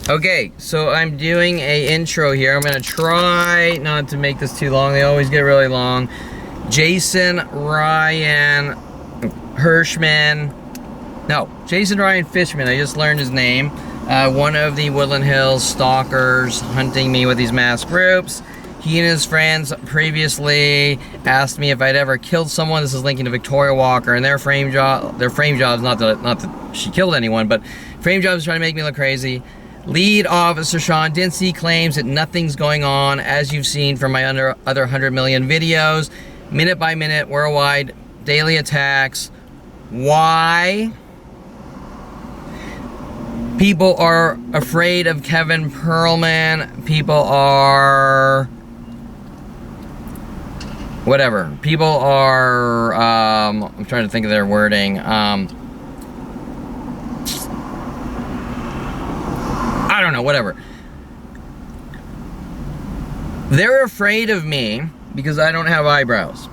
Okay, so I'm doing a intro here. I'm gonna try not to make this too long. They always get really long. Jason Ryan FIshman. No, Jason Ryan FIshman. I just learned his name. One of the Woodland Hills stalkers hunting me with these mass groups. He and his friends previously asked me if I'd ever killed someone. This is linking to Victoria Walker and their frame jobs. Not that she killed anyone, but frame jobs trying to make me look crazy. Lead Officer Sean Dinsey claims that nothing's going on, as you've seen from my other 100 million videos. Minute by minute, worldwide, daily attacks. Why? People are afraid of Kevin Perelman. People are... whatever. People are... I'm trying to think of their wording. I don't know, whatever. They're afraid of me because I don't have eyebrows.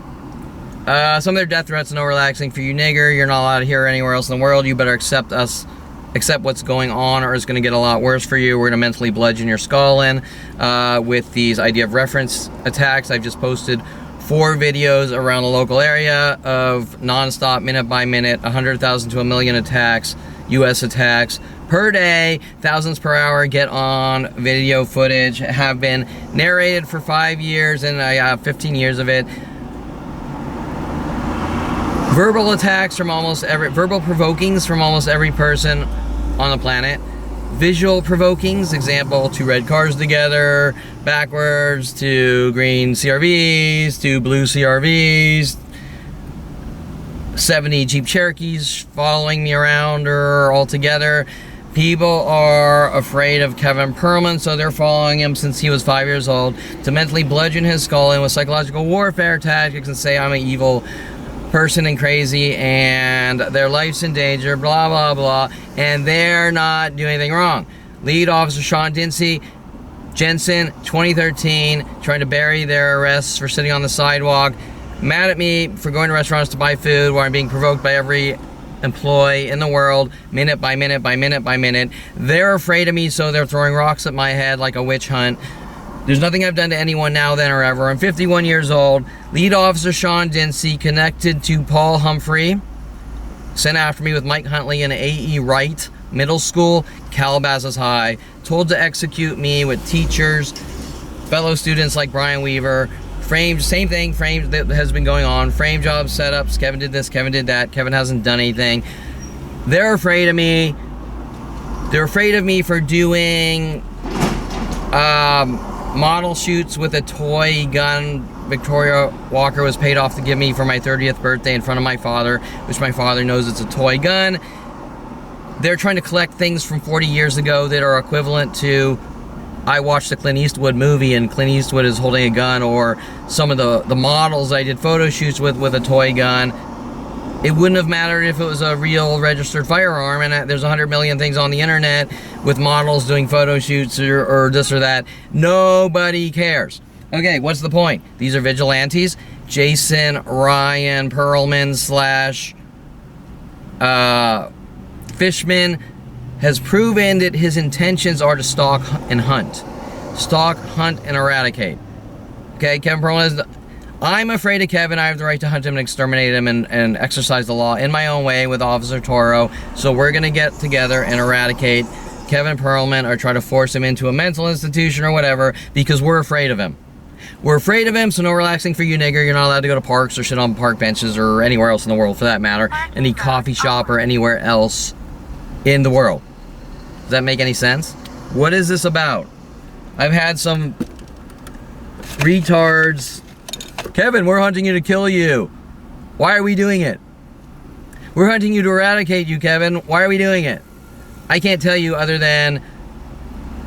Some of their death threats, no relaxing for you nigger, you're not allowed here or anywhere else in the world, you better accept what's going on or it's going to get a lot worse for you. We're going to mentally bludgeon your skull in with these idea of reference attacks. I've just posted 4 videos around the local area of non-stop, minute by minute, 100,000 to 1 million attacks, US attacks per day, thousands per hour, get on video footage, have been narrated for 5 years, and I have 15 years of it. Verbal attacks from verbal provokings from almost every person on the planet. Visual provokings, example, 2 red cars together, backwards, 2 green CRVs, 2 blue CRVs, 70 Jeep Cherokees following me around or all together. People are afraid of Kevin Perelman, so they're following him since he was 5 years old to mentally bludgeon his skull in with psychological warfare tactics and say I'm an evil person and crazy and their life's in danger, blah, blah, blah, and they're not doing anything wrong. Lead Officer Sean Dinsey, Jensen, 2013, trying to bury their arrests for sitting on the sidewalk, mad at me for going to restaurants to buy food where I'm being provoked by every employee in the world, minute by minute by minute by minute. They're afraid of me, so they're throwing rocks at my head like a witch hunt. There's nothing I've done to anyone now, then, or ever. I'm 51 years old. Lead Officer Sean Dinsey connected to Paul Humphrey, sent after me with Mike Huntley in A.E. Wright Middle School, Calabasas High, told to execute me with teachers, fellow students like Brian Weaver. Frames, same thing, frames that has been going on. Frame job setups, Kevin did this, Kevin did that, Kevin hasn't done anything. They're afraid of me. They're afraid of me for doing model shoots with a toy gun Victoria Walker was paid off to give me for my 30th birthday in front of my father, which my father knows it's a toy gun. They're trying to collect things from 40 years ago that are equivalent to I watched the Clint Eastwood movie and Clint Eastwood is holding a gun, or some of the models I did photo shoots with a toy gun. It wouldn't have mattered if it was a real registered firearm, and there's 100 million things on the internet with models doing photo shoots or this or that. Nobody cares. Okay, what's the point? These are vigilantes. Jason Ryan Perelman / FIshman has proven that his intentions are to stalk and hunt. Stalk, hunt, and eradicate. Okay, Kevin Perelman is... I'm afraid of Kevin. I have the right to hunt him and exterminate him and exercise the law in my own way with Officer Toro. So we're going to get together and eradicate Kevin Perelman or try to force him into a mental institution or whatever because we're afraid of him. We're afraid of him, so no relaxing for you, nigger. You're not allowed to go to parks or sit on park benches or anywhere else in the world for that matter. Any coffee shop or anywhere else in the world. Does that make any sense? What is this about? I've had some retards... Kevin, we're hunting you to kill you. Why are we doing it? We're hunting you to eradicate you, Kevin. Why are we doing it? I can't tell you other than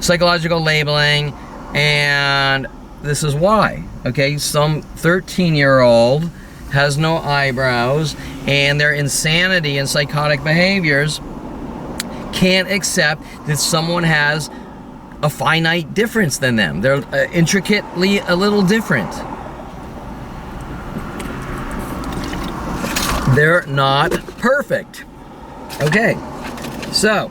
psychological labeling, and this is why. Okay, some 13-year-old has no eyebrows, and their insanity and psychotic behaviors can't accept that someone has a finite difference than them. They're intricately a little different. They're not perfect. Okay, so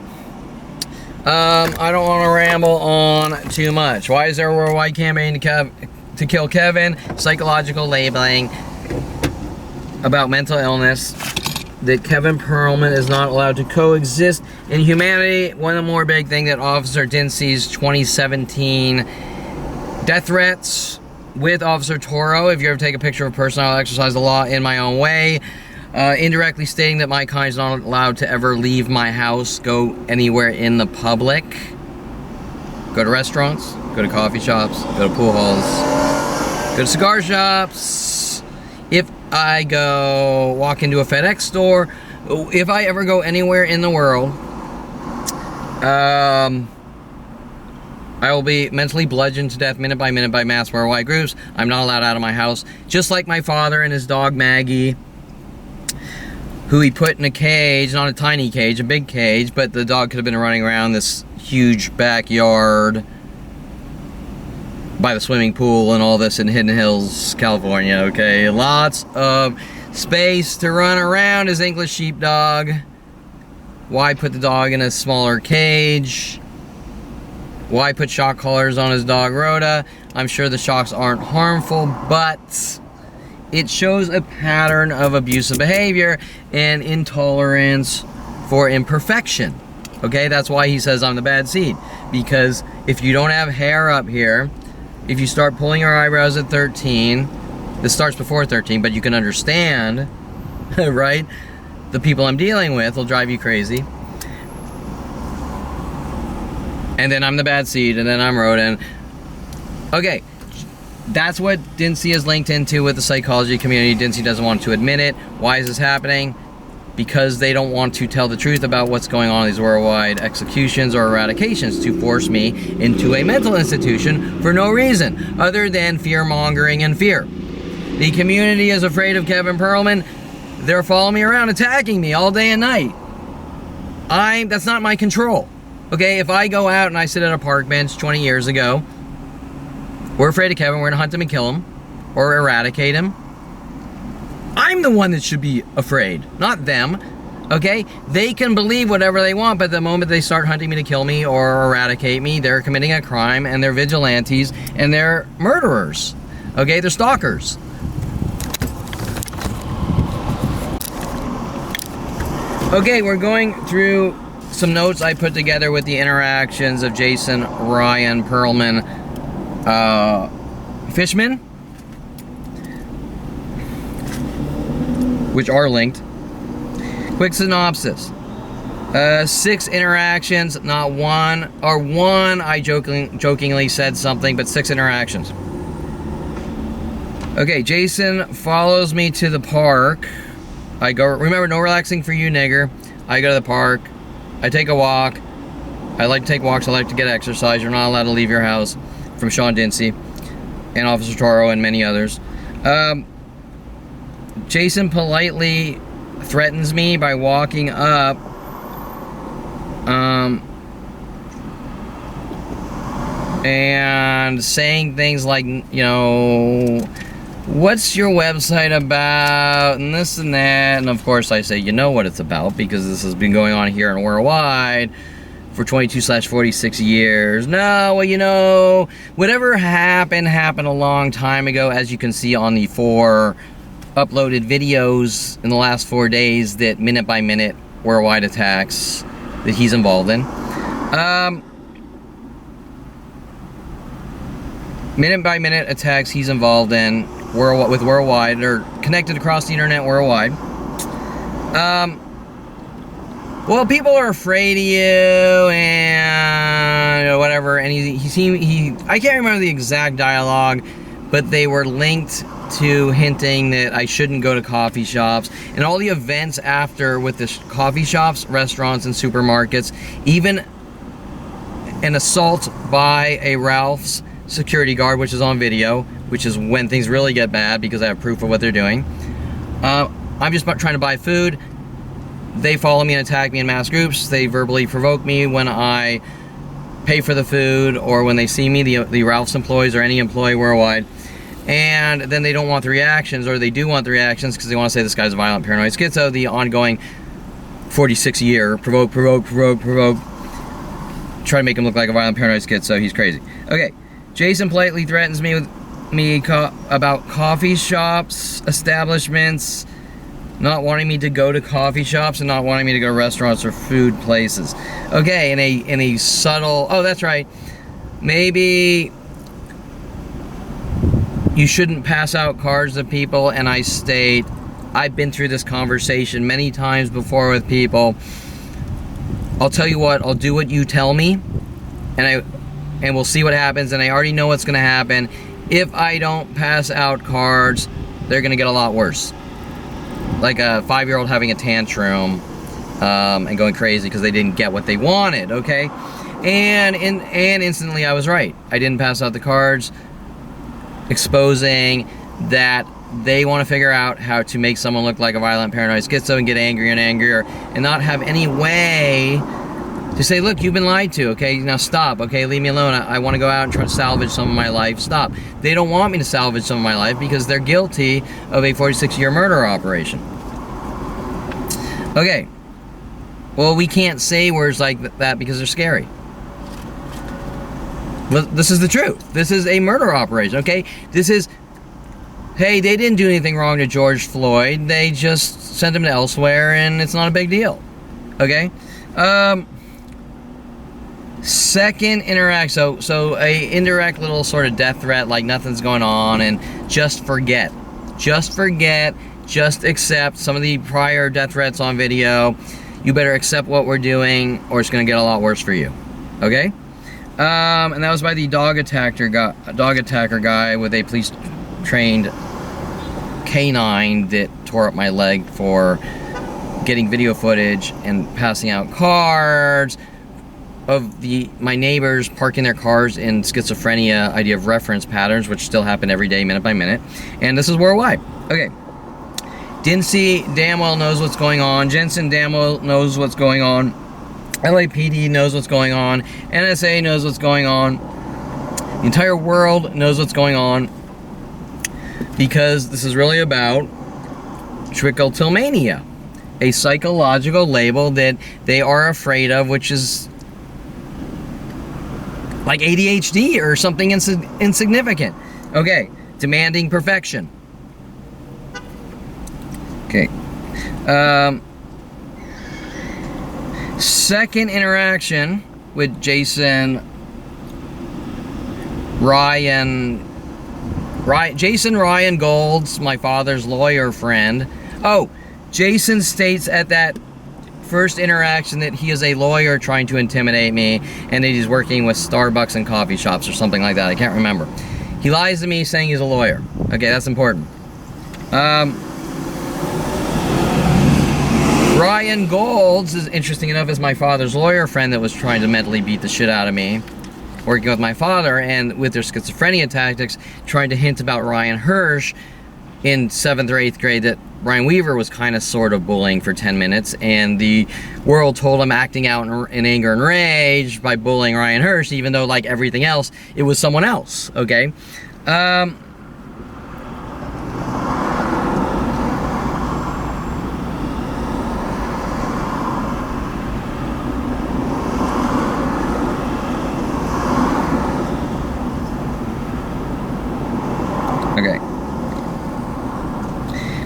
I don't want to ramble on too much. Why is there a worldwide campaign to kill Kevin? Psychological labeling about mental illness. That Kevin Perelman is not allowed to coexist in humanity. One more big thing that Officer Dincey's 2017 death threats with Officer Toro. If you ever take a picture of a person, I'll exercise the law in my own way. Indirectly stating that my kind is not allowed to ever leave my house, go anywhere in the public, go to restaurants, go to coffee shops, go to pool halls, go to cigar shops. If I go walk into a FedEx store, if I ever go anywhere in the world, I will be mentally bludgeoned to death minute by mass worldwide groups. I'm not allowed out of my house. Just like my father and his dog Maggie, who he put in a cage, not a tiny cage, a big cage, but the dog could have been running around this huge backyard by the swimming pool and all this in Hidden Hills, California, okay? Lots of space to run around his English sheepdog. Why put the dog in a smaller cage? Why put shock collars on his dog Rhoda? I'm sure the shocks aren't harmful, but it shows a pattern of abusive behavior and intolerance for imperfection. Okay, that's why he says I'm the bad seed. Because if you don't have hair up here, if you start pulling your eyebrows at 13, this starts before 13, but you can understand, right? The people I'm dealing with will drive you crazy. And then I'm the bad seed, and then I'm Roden. Okay, that's what Dincey is linked into with the psychology community. Dincey doesn't want to admit it. Why is this happening? Because they don't want to tell the truth about what's going on in these worldwide executions or eradications to force me into a mental institution for no reason other than fear-mongering and fear. The community is afraid of Kevin Perelman. They're following me around, attacking me all day and night. That's not my control. Okay, if I go out and I sit at a park bench 20 years ago, we're afraid of Kevin, we're gonna hunt him and kill him, or eradicate him. I'm the one that should be afraid, not them, okay? They can believe whatever they want, but the moment they start hunting me to kill me or eradicate me, they're committing a crime, and they're vigilantes, and they're murderers, okay? They're stalkers. Okay, we're going through some notes I put together with the interactions of Jason, Ryan, Perelman, FIshman, which are linked. Quick synopsis. 6 interactions, not one, or one I jokingly said something, but 6 interactions. Okay, Jason follows me to the park. I go, remember, no relaxing for you, nigger. I go to the park. I take a walk. I like to take walks. I like to get exercise. You're not allowed to leave your house. From Sean Dincey and Officer Toro and many others. Jason politely threatens me by walking up and saying things like, you know, what's your website about, and this and that, and of course I say, you know what it's about, because this has been going on here and worldwide for 22/46 years. No, well, you know, whatever happened a long time ago, as you can see on the 4 uploaded videos in the last 4 days, that minute by minute worldwide attacks that he's involved in. Minute by minute attacks he's involved in with worldwide, or connected across the internet worldwide. Well, people are afraid of you, and you know, whatever. And I can't remember the exact dialogue, but they were linked to hinting that I shouldn't go to coffee shops, and all the events after with the coffee shops, restaurants, and supermarkets. Even an assault by a Ralph's security guard, which is on video, which is when things really get bad because I have proof of what they're doing. I'm just trying to buy food. They follow me and attack me in mass groups. They verbally provoke me when I pay for the food, or when they see me, the Ralph's employees or any employee worldwide. And then they don't want the reactions, or they do want the reactions because they want to say this guy's a violent, paranoid schizo, the ongoing 46-year provoke. try to make him look like a violent paranoid schizo. He's crazy. Okay, Jason politely threatens me about coffee shops, establishments, not wanting me to go to coffee shops and not wanting me to go to restaurants or food places. Okay, in a subtle, oh, that's right. Maybe you shouldn't pass out cards to people, and I state, I've been through this conversation many times before with people. I'll tell you what, I'll do what you tell me, and we'll see what happens, and I already know what's gonna happen. If I don't pass out cards, they're gonna get a lot worse. Like a 5-year-old having a tantrum and going crazy because they didn't get what they wanted, okay? And instantly I was right. I didn't pass out the cards, exposing that they want to figure out how to make someone look like a violent paranoid schizo and get angrier and angrier and not have any way to say, look, you've been lied to, okay? Now stop, okay? Leave me alone. I want to go out and try to salvage some of my life. Stop. They don't want me to salvage some of my life because they're guilty of a 46-year murder operation. Okay. Well, we can't say words like that because they're scary. This is the truth. This is a murder operation, okay? This is, hey, they didn't do anything wrong to George Floyd. They just sent him to elsewhere, and it's not a big deal, okay? Second interact, so a indirect little sort of death threat, like nothing's going on, and just forget, just accept some of the prior death threats on video. You better accept what we're doing, or it's going to get a lot worse for you, okay? And that was by the dog attacker guy with a police-trained canine that tore up my leg for getting video footage and passing out cards of my neighbors parking their cars in schizophrenia idea of reference patterns, which still happen every day, minute by minute. And this is worldwide. Okay. Dincy damn well knows what's going on. Jensen damn well knows what's going on. LAPD knows what's going on. NSA knows what's going on. The entire world knows what's going on. Because this is really about trichotillmania, a psychological label that they are afraid of, which is like ADHD or something insignificant. Okay, demanding perfection. Okay. Second interaction with Jason Ryan Golds, my father's lawyer friend. Oh, Jason states at that first interaction that he is a lawyer trying to intimidate me and that he's working with Starbucks and coffee shops or something like that. I can't remember. He lies to me saying he's a lawyer. Okay, that's important. Ryan Golds is, interesting enough, is my father's lawyer friend that was trying to mentally beat the shit out of me, working with my father, and with their schizophrenia tactics, trying to hint about Ryan Hirsch in 7th or 8th grade that Brian Weaver was kind of sort of bullying for 10 minutes, and the world told him acting out in anger and rage by bullying Ryan Hirsch, even though, like everything else, it was someone else, okay?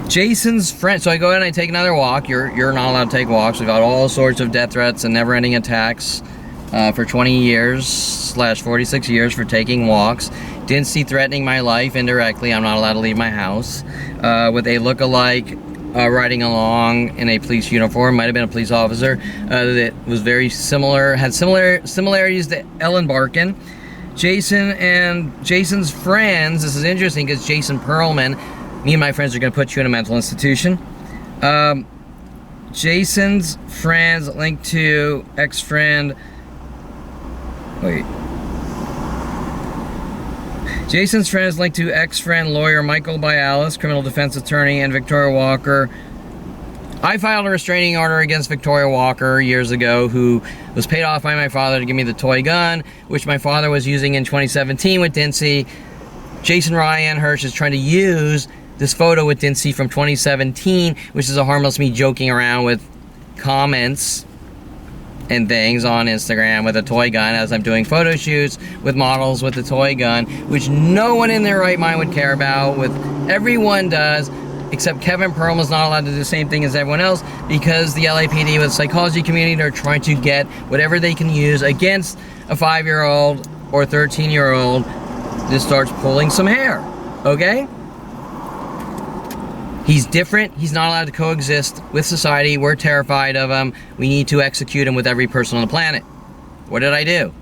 Jason's friend, so I go ahead and I take another walk. You're not allowed to take walks. We've got all sorts of death threats and never-ending attacks for 20 years / 46 years for taking walks. Didn't see threatening my life indirectly. I'm not allowed to leave my house. With a look-alike riding along in a police uniform, might have been a police officer, that was very similar, had similarities to Ellen Barkin. Jason and Jason's friends, this is interesting because Jason Perelman, me and my friends are going to put you in a mental institution. Jason's friends linked to ex-friend... Wait. Jason's friends linked to ex-friend lawyer Michael Bialis, criminal defense attorney, and Victoria Walker. I filed a restraining order against Victoria Walker years ago, who was paid off by my father to give me the toy gun, which my father was using in 2017 with Dincy. Jason Ryan Hirsch is trying to use this photo with Dincy from 2017, which is a harmless me joking around with comments and things on Instagram with a toy gun as I'm doing photo shoots with models with a toy gun, which no one in their right mind would care about. Everyone does, except Kevin Perelman is not allowed to do the same thing as everyone else because the LAPD with the psychology community are trying to get whatever they can use against a 5-year-old or 13-year-old that starts pulling some hair, okay? He's different. He's not allowed to coexist with society. We're terrified of him. We need to execute him with every person on the planet. What did I do?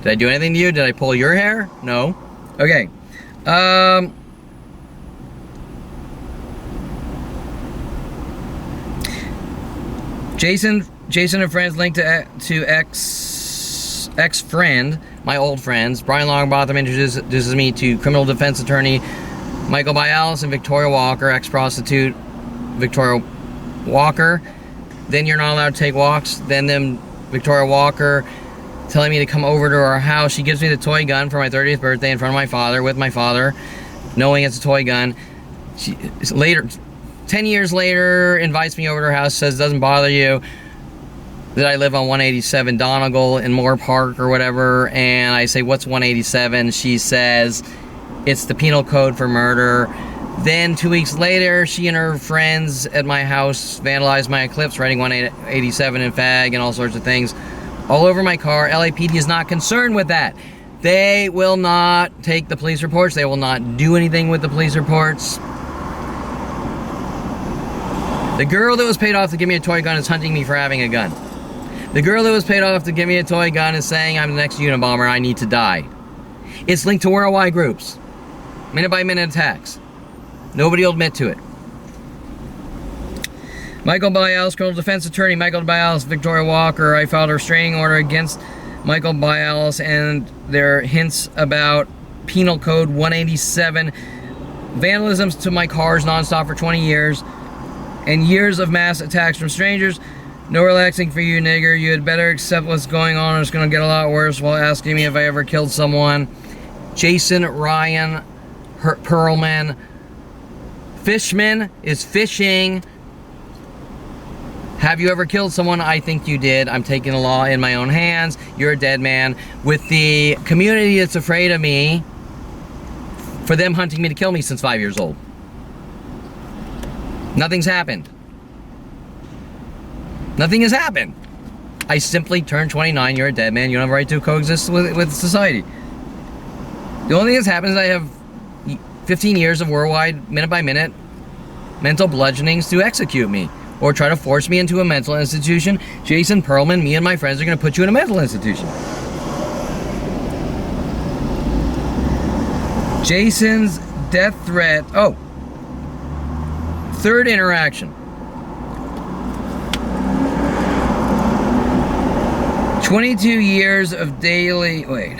Did I do anything to you? Did I pull your hair? No. Okay. Jason and friends linked to ex-friend, my old friends. Brian Longbotham introduces me to criminal defense attorney Michael Bialis and Victoria Walker, ex-prostitute Victoria Walker. Then you're not allowed to take walks. Then Victoria Walker telling me to come over to our house. She gives me the toy gun for my 30th birthday in front of my father, with my father, knowing it's a toy gun. She later, 10 years later, invites me over to her house, says, doesn't bother you that I live on 187 Donegal in Moore Park or whatever. And I say, what's 187? She says, it's the penal code for murder. Then 2 weeks later, she and her friends at my house vandalized my Eclipse, writing 187 in fag and all sorts of things all over my car. LAPD is not concerned with that. They will not take the police reports. They will not do anything with the police reports. The girl that was paid off to give me a toy gun is hunting me for having a gun. The girl that was paid off to give me a toy gun is saying I'm the next Unabomber, I need to die. It's linked to worldwide groups. Minute-by-minute attacks. Nobody will admit to it. Michael Bialis, criminal defense attorney Michael Bialis, Victoria Walker. I filed a restraining order against Michael Bialis and their hints about penal code 187. Vandalisms to my cars nonstop for 20 years. And years of mass attacks from strangers. No relaxing for you, nigger. You had better accept what's going on or it's going to get a lot worse while asking me if I ever killed someone. Jason Ryan Perelman FIshman is fishing. Have you ever killed someone? I think you did. I'm taking the law in my own hands. You're a dead man. With the community that's afraid of me, for them hunting me to kill me since 5 years old. Nothing's happened. Nothing has happened. I simply turned 29. You're a dead man. You don't have a right to coexist with society. The only thing that's happened is I have 15 years of worldwide, minute-by-minute, mental bludgeonings to execute me or try to force me into a mental institution. Jason Perelman, me and my friends are going to put you in a mental institution. Jason's death threat. Oh. Third interaction. 22 years of daily... Wait.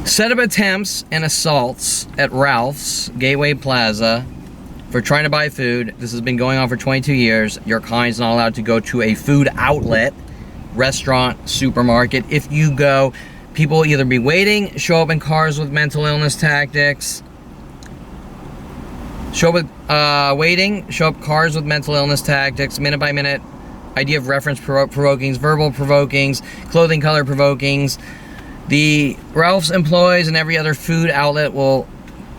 Set of attempts and assaults at Ralph's Gateway Plaza for trying to buy food. This has been going on for 22 years. Your kind's not allowed to go to a food outlet, restaurant, supermarket. If you go, people will either be waiting, show up in cars with mental illness tactics, show up cars with mental illness tactics, minute-by-minute, idea of reference provokings, verbal provokings, clothing color provokings. The Ralph's employees and every other food outlet will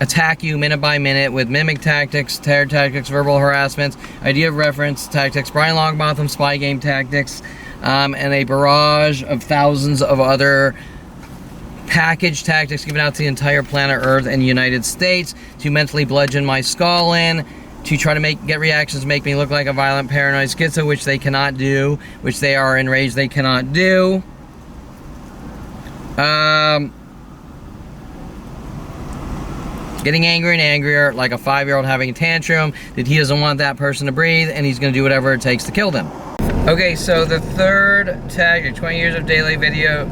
attack you minute by minute with mimic tactics, terror tactics, verbal harassments, idea of reference tactics, Brian Longbotham spy game tactics, and a barrage of thousands of other package tactics given out to the entire planet Earth and United States to mentally bludgeon my skull in, to try to get reactions, make me look like a violent paranoid schizo, which they cannot do, which they are enraged they cannot do. Getting angrier and angrier, like a 5-year-old having a tantrum that he doesn't want that person to breathe, and he's going to do whatever it takes to kill them. Okay, so the third tactic, 20 years of daily video,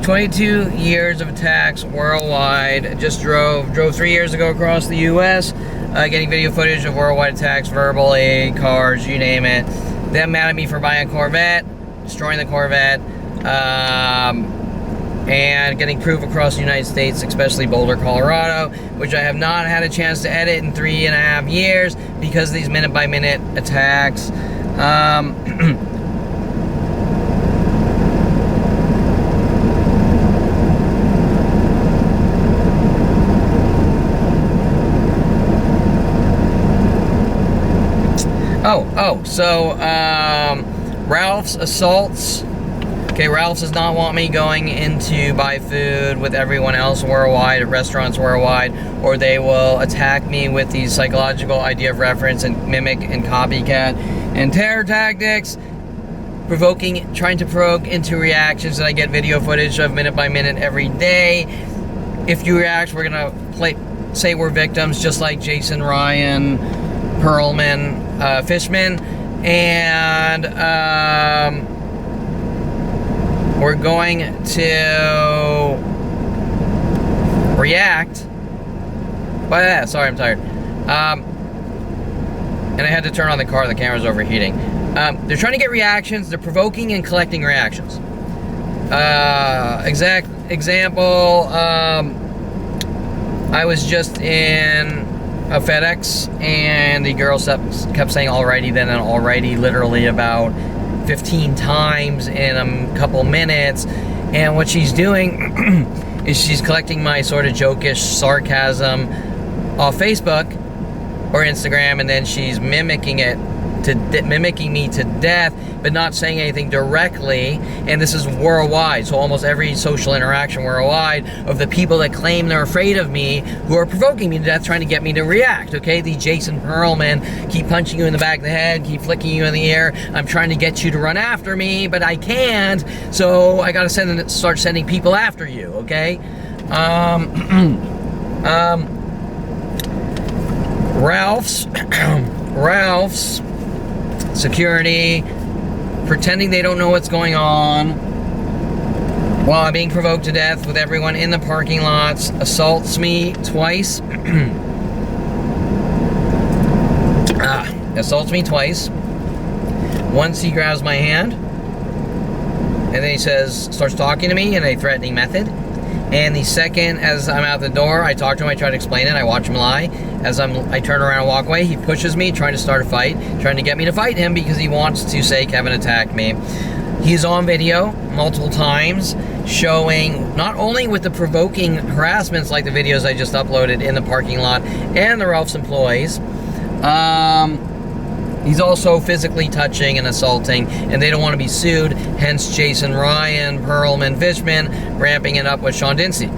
22 years of attacks worldwide. Just drove 3 years ago across the U.S., getting video footage of worldwide attacks, verbally, cars, you name it. Them mad at me for buying a Corvette, destroying the Corvette. and getting proof across the United States, especially Boulder, Colorado, which I have not had a chance to edit in 3.5 years because of these minute-by-minute attacks. So Ralph's assaults. Okay, Ralph's does not want me going in to buy food with everyone else worldwide at restaurants worldwide, or they will attack me with these psychological idea of reference and mimic and copycat and terror tactics, trying to provoke into reactions that I get video footage of minute by minute every day. If you react, we're gonna say we're victims, just like Jason, Ryan, Perelman, FIshman, and we're going to react. But sorry, I'm tired. And I had to turn on the car. The camera's overheating. They're trying to get reactions. They're provoking and collecting reactions. Example. I was just in a FedEx, and the girl kept saying "alrighty" then and "alrighty" literally about 15 times in a couple minutes. And what she's doing is she's collecting my sort of jokish sarcasm off Facebook or Instagram, and then she's mimicking me to death, but not saying anything directly. And this is worldwide, so almost every social interaction worldwide of the people that claim they're afraid of me, who are provoking me to death, trying to get me to react. Okay, the Jason Perelman, keep punching you in the back of the head, keep flicking you in the ear. I'm trying to get you to run after me, but I can't, so I gotta start sending people after you. Okay. Ralph's security, pretending they don't know what's going on while I'm being provoked to death with everyone in the parking lots, assaults me twice. Assaults me twice. Once he grabs my hand, and then he starts talking to me in a threatening method. And the second, as I'm out the door, I talk to him, I try to explain it, I watch him lie. As I turn around and walk away, he pushes me, trying to start a fight, trying to get me to fight him because he wants to say Kevin attacked me. He's on video multiple times, showing not only with the provoking harassments like the videos I just uploaded in the parking lot and the Ralph's employees, he's also physically touching and assaulting, and they don't want to be sued, hence Jason, Ryan, Perelman, FIshman, ramping it up with Sean Dinsey.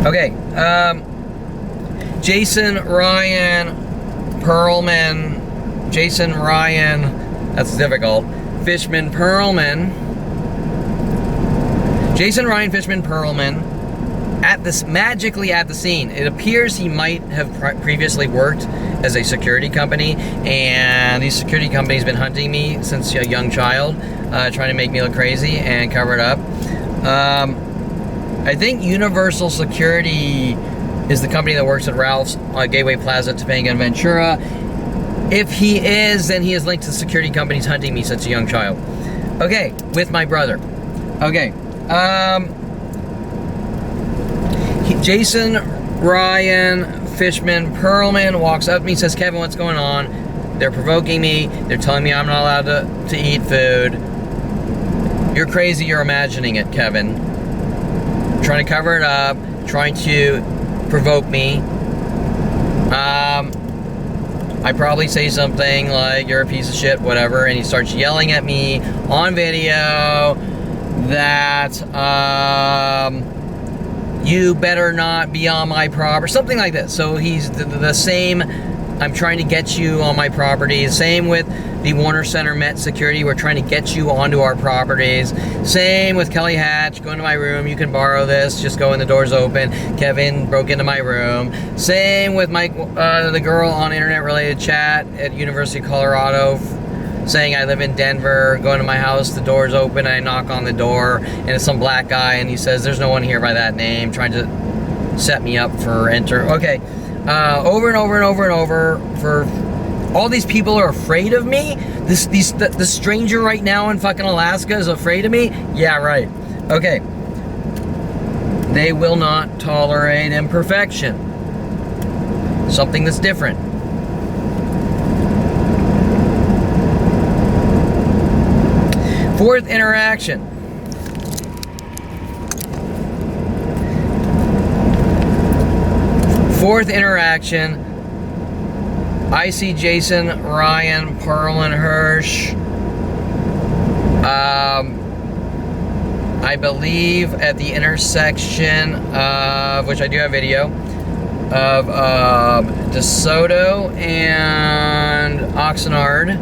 Okay, Jason, Ryan, that's difficult. FIshman, Perelman. Jason, Ryan, FIshman, Perelman, magically at the scene. It appears he might have previously worked as a security company, and these security companies been hunting me since a young child, trying to make me look crazy and cover it up. I think Universal Security is the company that works at Ralph's Gateway Plaza, Topanga, and Ventura. If he is, then he is linked to security companies hunting me since a young child. Okay, with my brother. Okay, Jason, Ryan, FIshman, Perelman walks up to me, says, "Kevin, what's going on? They're provoking me. They're telling me I'm not allowed to eat food. You're crazy. You're imagining it, Kevin. Trying to cover it up, trying to provoke me." I probably say something like, "You're a piece of shit," whatever, and he starts yelling at me on video that you better not be on my property, something like this. So he's the same, I'm trying to get you on my property. Same with the Warner Center Met Security, we're trying to get you onto our properties. Same with Kelly Hatch, go into my room, you can borrow this, just go in, the door's open. Kevin broke into my room. Same with Mike, the girl on internet related chat at University of Colorado, saying I live in Denver, going to my house, the door's open, and I knock on the door, and it's some black guy, and he says, "There's no one here by that name," trying to set me up for enter. Okay, over and over and over and over, for all these people are afraid of me. The stranger right now in fucking Alaska is afraid of me? Yeah, right. Okay. They will not tolerate imperfection. Something that's different. Fourth interaction. Fourth interaction. I see Jason, Ryan, Perelman, I believe at the intersection of, which I do have video, of DeSoto and Oxnard.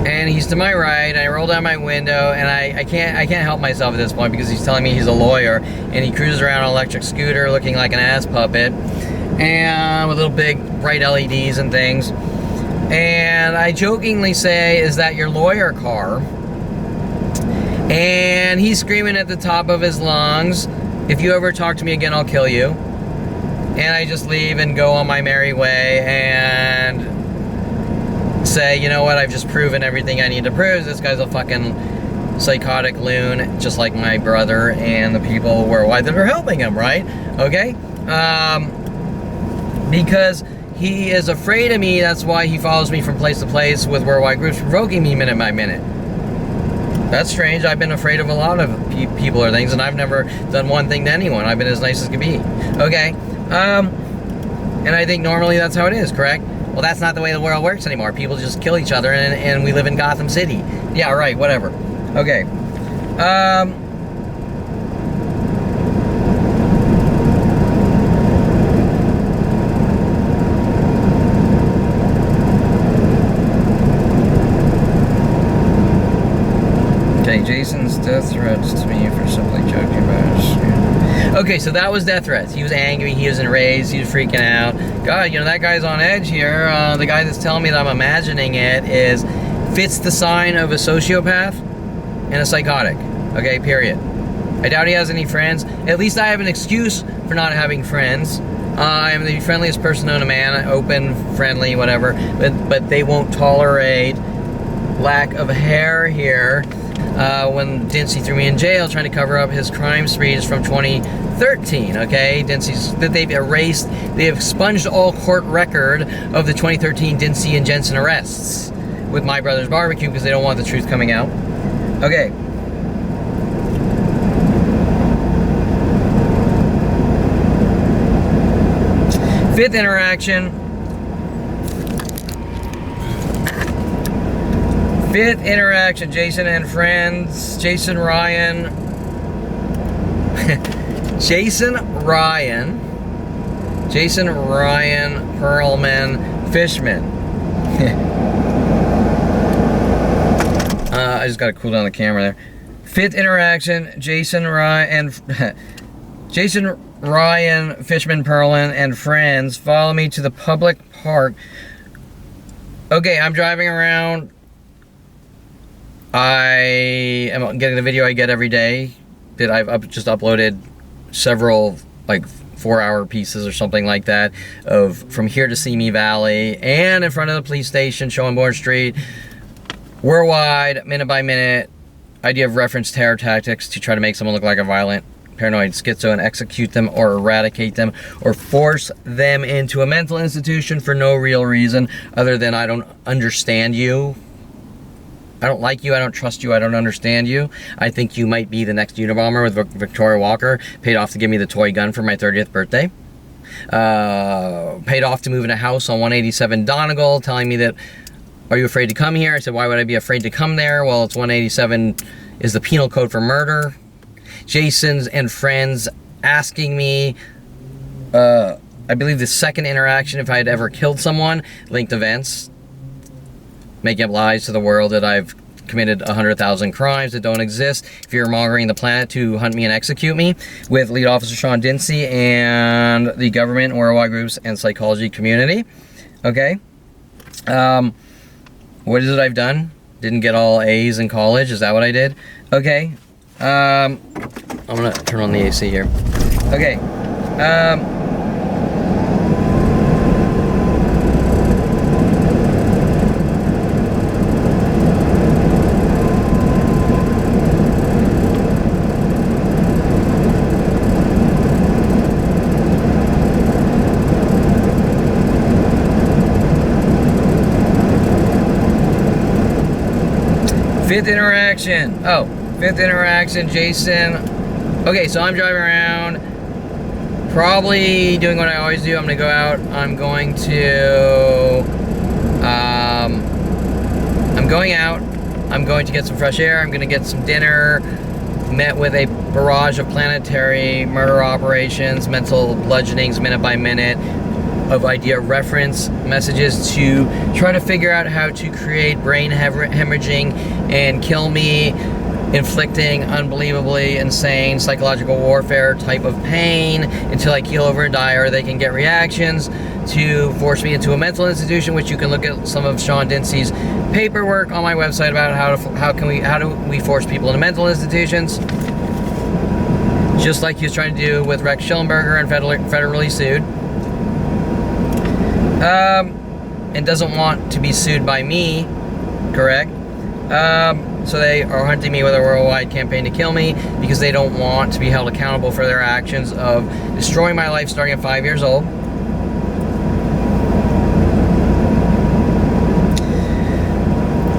And he's to my right, and I roll down my window, and I can't help myself at this point because he's telling me he's a lawyer, and he cruises around on an electric scooter looking like an ass puppet, and with little big bright LEDs and things. And I jokingly say, "Is that your lawyer car?" And he's screaming at the top of his lungs, "If you ever talk to me again, I'll kill you." And I just leave and go on my merry way and say, you know what, I've just proven everything I need to prove. This guy's a fucking psychotic loon, just like my brother and the people worldwide that are helping him, right? Okay? Because he is afraid of me, that's why he follows me from place to place with worldwide groups, provoking me minute by minute. That's strange. I've been afraid of a lot of people or things, and I've never done one thing to anyone. I've been as nice as could be. Okay? And I think normally that's how it is, correct? Well, that's not the way the world works anymore. People just kill each other, and we live in Gotham City. Yeah, right, whatever. Okay. Okay, Jason's death threats to me for simply joking about it. Okay, so that was death threats. He was angry, he was enraged, he was freaking out. God, you know, that guy's on edge here. The guy that's telling me that I'm imagining it fits the sign of a sociopath and a psychotic. Okay, period. I doubt he has any friends. At least I have an excuse for not having friends. I am the friendliest person known to man, open, friendly, whatever. But they won't tolerate lack of hair here. When Dincy threw me in jail trying to cover up his crime sprees from 2013, okay? Dincy's, that they've erased, they have expunged all court record of the 2013 Dincy and Jensen arrests with My Brother's Barbecue because they don't want the truth coming out. Okay. Fifth interaction. Fifth interaction, Jason and friends, Jason Ryan, Jason Ryan, Perelman, FIshman. I just gotta cool down the camera there. Fifth interaction, Jason Ryan, FIshman, Perelman, and friends follow me to the public park. Okay, I'm driving around. I am getting the video I get every day that I've just uploaded several, like, 4-hour pieces or something like that of from here to Simi Valley and in front of the police station, Schoenborn Street, worldwide, minute by minute, idea of reference terror tactics to try to make someone look like a violent, paranoid schizo and execute them or eradicate them or force them into a mental institution for no real reason other than I don't understand you. I don't like you, I don't trust you, I don't understand you. I think you might be the next Unabomber with Victoria Walker, paid off to give me the toy gun for my 30th birthday. Paid off to move in a house on 187 Donegal, telling me that, are you afraid to come here? I said, why would I be afraid to come there? Well, it's 187 is the penal code for murder. Jason's and friends asking me, I believe the second interaction, if I had ever killed someone, linked events. Making up lies to the world that I've committed 100,000 crimes that don't exist, fear-mongering the planet to hunt me and execute me, with lead officer Sean Dincy and the government, worldwide groups, and psychology community. Okay? What is it I've done? Didn't get all A's in college? Is that what I did? Okay. I'm gonna turn on the AC here. Okay. Fifth interaction. Oh, fifth interaction, Jason. Okay, so I'm driving around, probably doing what I always do. I'm gonna go out. I'm going to get some fresh air. I'm gonna get some dinner. Met with a barrage of planetary murder operations, mental bludgeonings minute by minute, of idea reference messages to try to figure out how to create brain hemorrhaging and kill me, inflicting unbelievably insane psychological warfare type of pain until I keel over and die, or they can get reactions to force me into a mental institution, which you can look at some of Sean Dincey's paperwork on my website about how do we force people into mental institutions, just like he was trying to do with Rex Schellenberger and federally sued. And doesn't want to be sued by me, correct? So they are hunting me with a worldwide campaign to kill me because they don't want to be held accountable for their actions of destroying my life starting at 5 years old.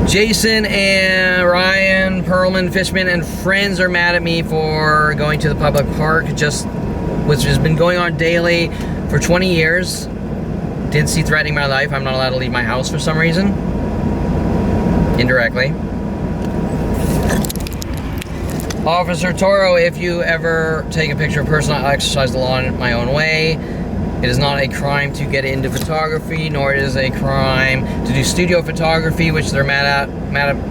Jason and Ryan FIshman and friends are mad at me for going to the public park, which has been going on daily for 20 years. Dincey threatening my life. I'm not allowed to leave my house for some reason. Indirectly. Officer Toro, if you ever take a picture of a person, I'll exercise the law in my own way. It is not a crime to get into photography, nor is it a crime to do studio photography, which they're mad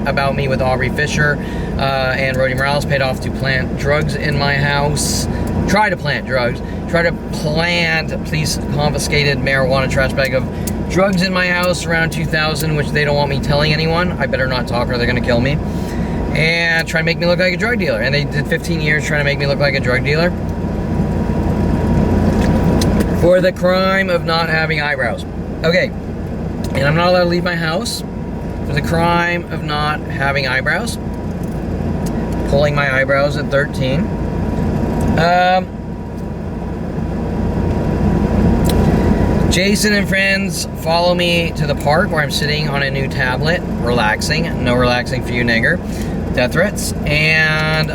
about me with Aubrey Fisher and Rody Morales paid off to plant drugs in my house. Try to plant police confiscated marijuana trash bag of drugs in my house around 2000, which they don't want me telling anyone. I better not talk or they're gonna kill me. And try to make me look like a drug dealer. And they did 15 years trying to make me look like a drug dealer for the crime of not having eyebrows. Okay, and I'm not allowed to leave my house for the crime of not having eyebrows. Pulling my eyebrows at 13. Jason and friends follow me to the park where I'm sitting on a new tablet, relaxing. No relaxing for you, nigger. Death threats. And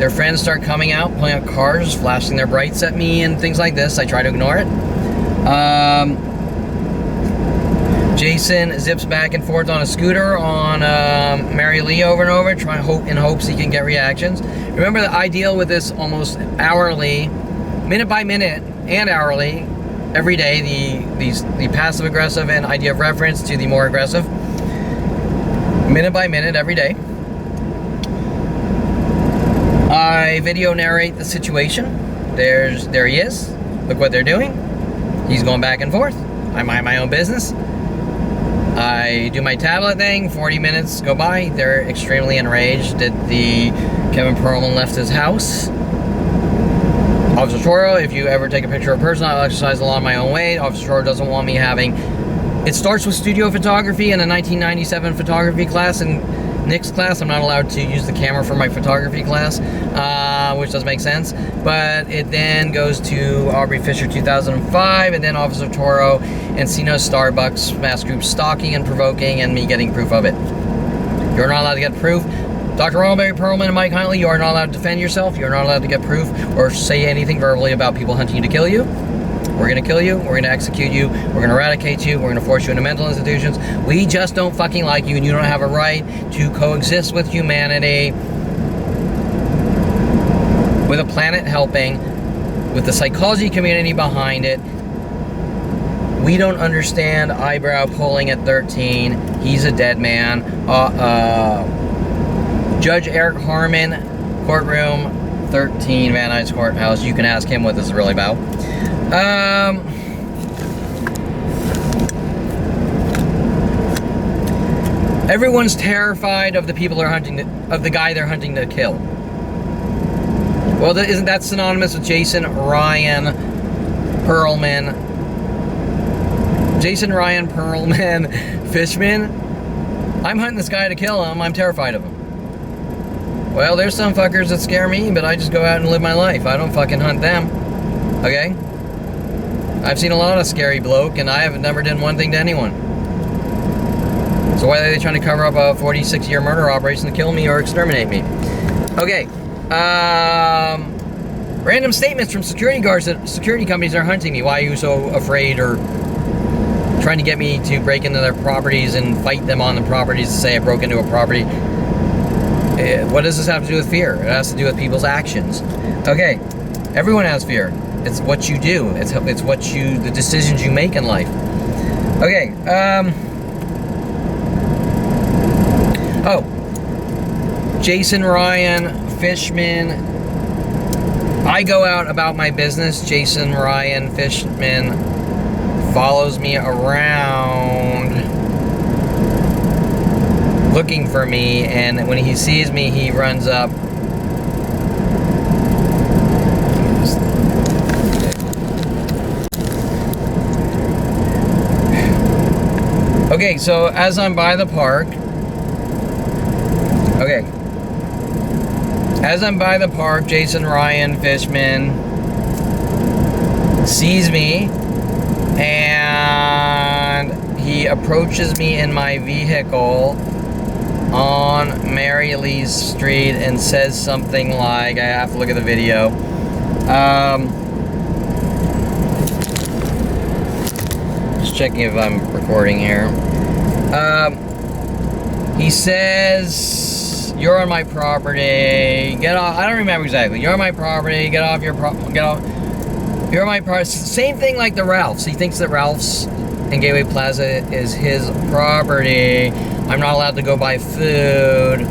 their friends start coming out, pulling out cars, flashing their brights at me and things like this. I try to ignore it. Jason zips back and forth on a scooter on Mary Lee over and over, in hopes he can get reactions. Remember that I deal with this almost hourly, minute by minute and hourly, every day, the passive aggressive and idea of reference to the more aggressive, minute by minute every day. I video narrate the situation. There he is. Look what they're doing. He's going back and forth. I mind my own business. I do my tablet thing. 40 minutes go by. They're extremely enraged that Kevin Perelman left his house. Officer Toro, if you ever take a picture of a person, I'll exercise the law in my own way. Officer Toro doesn't want me having... It starts with studio photography in a 1997 photography class. In Nick's class, I'm not allowed to use the camera for my photography class, which does make sense. But it then goes to Aubrey Fisher 2005, and then Officer Toro and Sino's Starbucks mass group stalking and provoking, and me getting proof of it. You're not allowed to get proof. Dr. Ronald Perelman and Mike Huntley, you are not allowed to defend yourself. You're not allowed to get proof or say anything verbally about people hunting you to kill you. We're going to kill you. We're going to execute you. We're going to eradicate you. We're going to force you into mental institutions. We just don't fucking like you, and you don't have a right to coexist with humanity, with a planet helping, with the psychology community behind it. We don't understand eyebrow pulling at 13. He's a dead man. Judge Eric Harmon, courtroom 13, Van Nuys Courthouse. You can ask him what this is really about. Everyone's terrified of the people they're hunting, of the guy they're hunting to kill. Well, isn't that synonymous with Jason Ryan Perelman? Jason Ryan Perelman FIshman? I'm hunting this guy to kill him. I'm terrified of him. Well, there's some fuckers that scare me, but I just go out and live my life. I don't fucking hunt them. Okay? I've seen a lot of scary bloke, and I have never done one thing to anyone. So why are they trying to cover up a 46-year murder operation to kill me or exterminate me? Okay. Random statements from security guards that security companies are hunting me. Why are you so afraid or trying to get me to break into their properties and fight them on the properties to say I broke into a property? What does this have to do with fear? It has to do with people's actions. Okay. Everyone has fear. It's what you do. It's what you, the decisions you make in life. Okay. Jason Ryan FIshman. I go out about my business. Jason Ryan FIshman follows me around looking for me, and when he sees me, he runs up. Okay, so as I'm by the park, Jason Ryan FIshman sees me, and he approaches me in my vehicle on Mary Lee Street and says something like, I have to look at the video. Just checking if I'm recording here. He says, "You're on my property. Get off." I don't remember exactly. "You're on my property. Get off your get off. You're on my property." Same thing like the Ralphs. He thinks that Ralph's in Gateway Plaza is his property. I'm not allowed to go buy food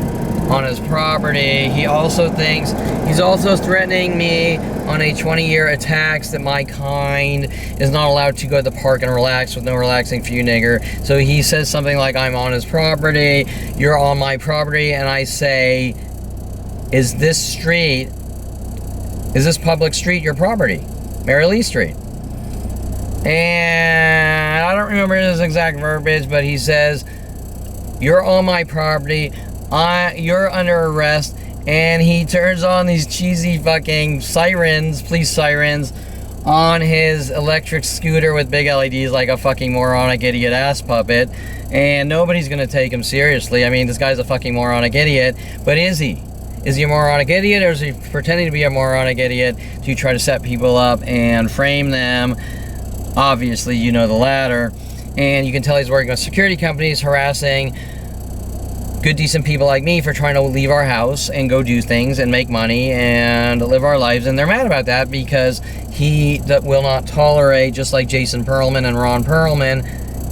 on his property. He also thinks, he's also threatening me on a 20-year attacks that my kind is not allowed to go to the park and relax with no relaxing for you, nigger. So he says something like, I'm on his property, you're on my property, and I say, is this public street your property? Mary Lee Street. And I don't remember his exact verbiage, but he says, you're on my property, you're under arrest, and he turns on these cheesy fucking sirens, police sirens, on his electric scooter with big LEDs like a fucking moronic idiot ass puppet, and nobody's gonna take him seriously. I mean, this guy's a fucking moronic idiot, but is he? Is he a moronic idiot, or is he pretending to be a moronic idiot to try to set people up and frame them? Obviously, you know the latter. And you can tell he's working with security companies, harassing good, decent people like me for trying to leave our house and go do things and make money and live our lives. And they're mad about that because he will not tolerate, just like Jason Perelman and Ron Perelman,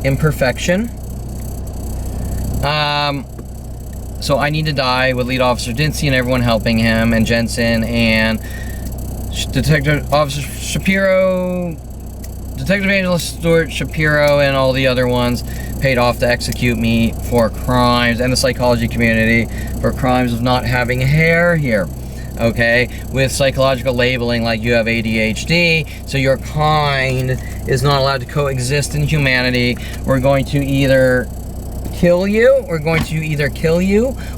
imperfection. So I Need to Die with lead officer Dincy and everyone helping him, and Jensen and Detective Officer Shapiro, Detective Evangelist Stuart Shapiro, and all the other ones paid off to execute me for crimes, and the psychology community for crimes of not having hair here, okay, with psychological labeling like you have ADHD, so your kind is not allowed to coexist in humanity. We're going to either kill you,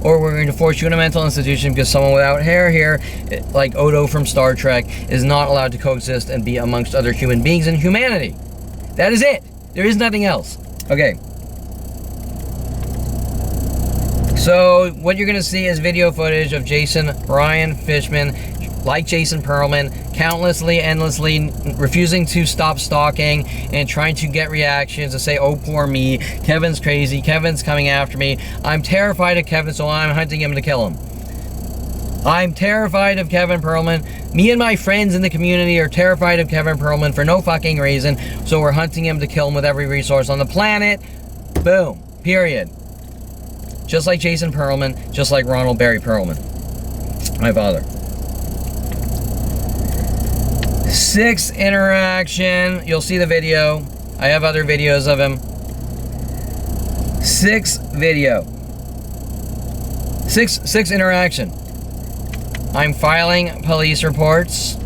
or we're going going to force you in a mental institution because someone without hair here, like Odo from Star Trek, is not allowed to coexist and be amongst other human beings in humanity. That is it. There is nothing else. Okay. So what you're going to see is video footage of Jason Ryan FIshman, like Jason Perelman, countlessly, endlessly refusing to stop stalking and trying to get reactions and say, oh, poor me, Kevin's crazy, Kevin's coming after me. I'm terrified of Kevin, so I'm hunting him to kill him. I'm terrified of Kevin Perelman. Me and my friends in the community are terrified of Kevin Perelman for no fucking reason, so we're hunting him to kill him with every resource on the planet. Boom. Period. Just like Jason Perelman, just like Ronald Barry Perelman, my father. Sixth interaction. You'll see the video. I have other videos of him. Sixth video. Sixth interaction. I'm filing police reports,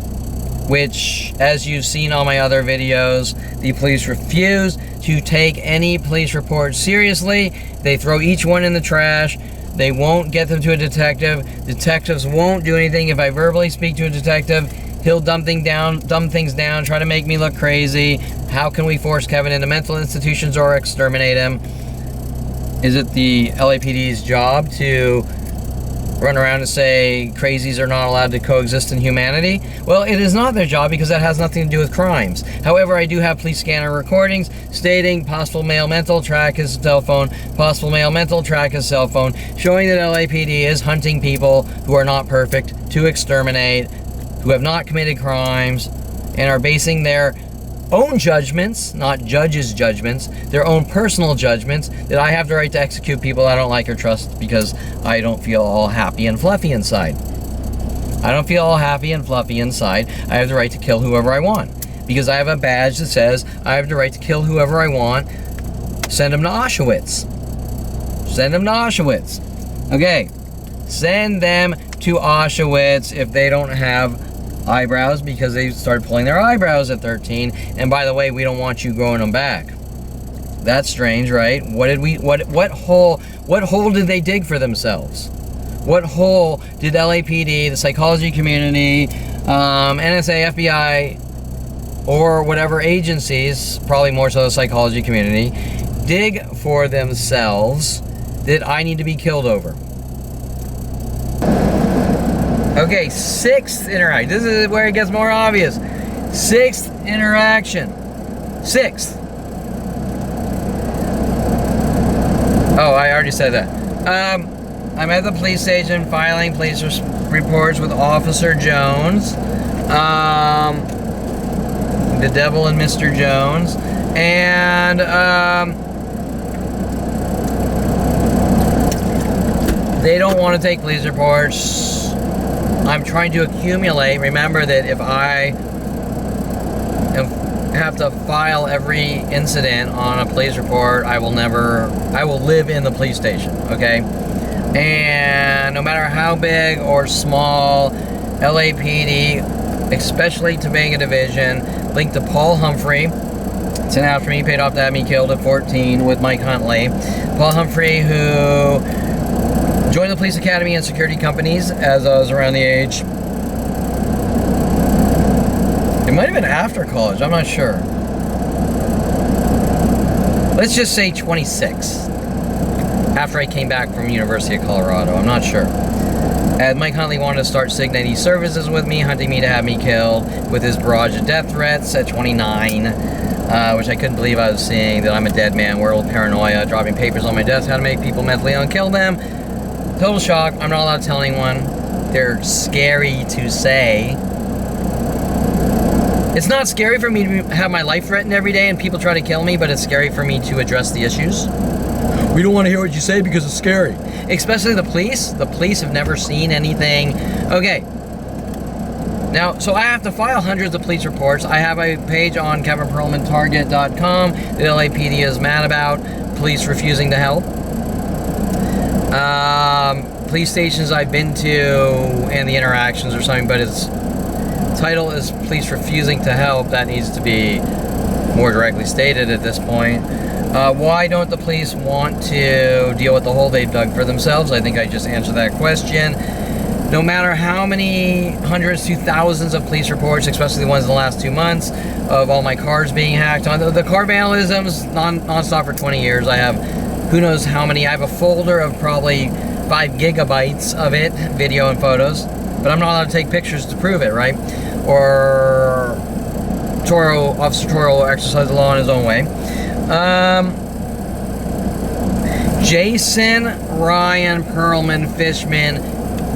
which, as you've seen on my other videos, the police refuse to take any police report seriously. They throw each one in the trash. They won't get them to a detective. Detectives won't do anything. If I verbally speak to a detective, he'll dumb things down, try to make me look crazy. How can we force Kevin into mental institutions or exterminate him? Is it the LAPD's job to run around and say crazies are not allowed to coexist in humanity? Well, it is not their job because that has nothing to do with crimes. However, I do have police scanner recordings stating possible male mental, track his cell phone, possible male mental, track his cell phone, showing that LAPD is hunting people who are not perfect to exterminate, who have not committed crimes, and are basing their own judgments, not judges' judgments, their own personal judgments, that I have the right to execute people I don't like or trust because I don't feel all happy and fluffy inside. I don't feel all happy and fluffy inside. I have the right to kill whoever I want because I have a badge that says I have the right to kill whoever I want. Send them to Auschwitz. Send them to Auschwitz. Okay. Send them to Auschwitz if they don't have eyebrows because they started pulling their eyebrows at 13. And by the way, we don't want you growing them back. That's strange, right? What hole did they dig for themselves? What hole did LAPD, the psychology community, NSA, FBI, or whatever agencies, probably more so the psychology community, dig for themselves that I need to be killed over? Okay, sixth interaction. This is where it gets more obvious. Sixth interaction. Sixth. Oh, I already said that. I'm at the police station filing police reports with Officer Jones. The Devil and Mr. Jones. And, they don't want to take police reports. I'm trying to accumulate. Remember that if I have to file every incident on a police report, I will live in the police station, okay? And no matter how big or small, LAPD, especially Topanga Division, linked to Paul Humphrey, sent after me, paid off to have me killed at 14 with Mike Huntley. Paul Humphrey, who joined the police academy and security companies as I was around the age. It might have been after college, I'm not sure. Let's just say 26. After I came back from University of Colorado, I'm not sure. And Mike Huntley wanted to start Signity services with me, hunting me to have me killed with his barrage of death threats at 29, which I couldn't believe I was seeing, that I'm a dead man, world paranoia, dropping papers on my desk, how to make people mentally ill and kill them. Total shock. I'm not allowed to tell anyone. They're scary to say. It's not scary for me to have my life threatened every day and people try to kill me, but it's scary for me to address the issues. We don't want to hear what you say because it's scary. Especially the police. The police have never seen anything. Okay. Now, so I have to file hundreds of police reports. I have a page on KevinPerelmanTarget.com that LAPD is mad about police refusing to help. Police stations I've been to and the interactions or something, but its title is police refusing to help. That needs to be more directly stated at this point. Why don't the police want to deal with the hole they've dug for themselves? I think I just answered that question. No matter how many hundreds to thousands of police reports, especially the ones in the last 2 months, of all my cars being hacked, on the car vandalism's non-stop for 20 years. I have who knows how many. I have a folder of probably 5 gigabytes of it, video and photos, but I'm not allowed to take pictures to prove it, right? Or Officer Toro will exercise the law in his own way. Jason Ryan FIshman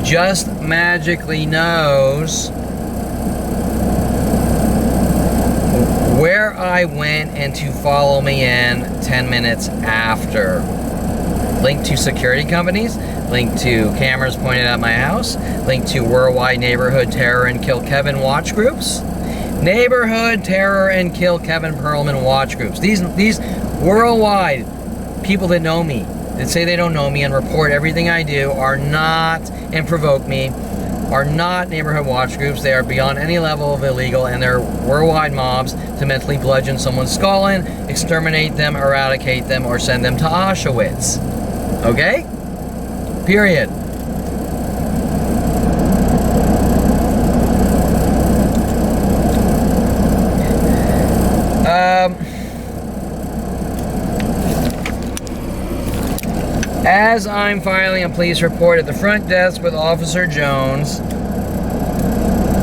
just magically knows where I went and to follow me in 10 minutes after. Link to security companies, link to cameras pointed at my house, link to worldwide neighborhood terror and kill Kevin watch groups. Neighborhood terror and kill Kevin Perelman watch groups. These worldwide people that know me, that say they don't know me and report everything I do, are not, and provoke me, are not neighborhood watch groups. They are beyond any level of illegal, and they're worldwide mobs to mentally bludgeon someone's skull in, exterminate them, eradicate them, or send them to Auschwitz. Okay? Period. As I'm filing a police report at the front desk with Officer Jones.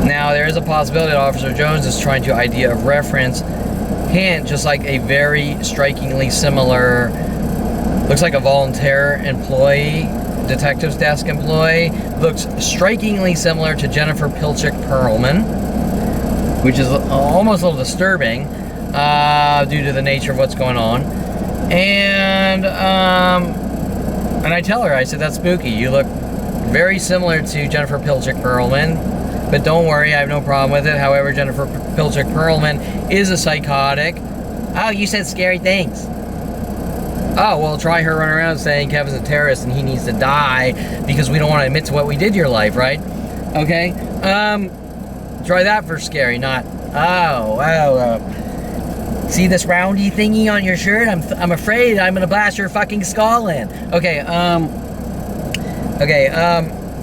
Now, there is a possibility that Officer Jones is trying to idea of reference. Hint, just like a very strikingly similar, looks like a volunteer employee, detective's desk employee, looks strikingly similar to Jennifer Perelman, which is almost a little disturbing due to the nature of what's going on. And I tell her, I said, that's spooky. You look very similar to Jennifer Perelman. But don't worry, I have no problem with it. However, Jennifer Perelman is a psychotic. Oh, you said scary things. Oh, well, try her running around saying Kevin's a terrorist and he needs to die because we don't want to admit to what we did to your life, right? Okay? Try that for scary, not, see this roundy thingy on your shirt? I'm afraid I'm going to blast your fucking skull in. Okay,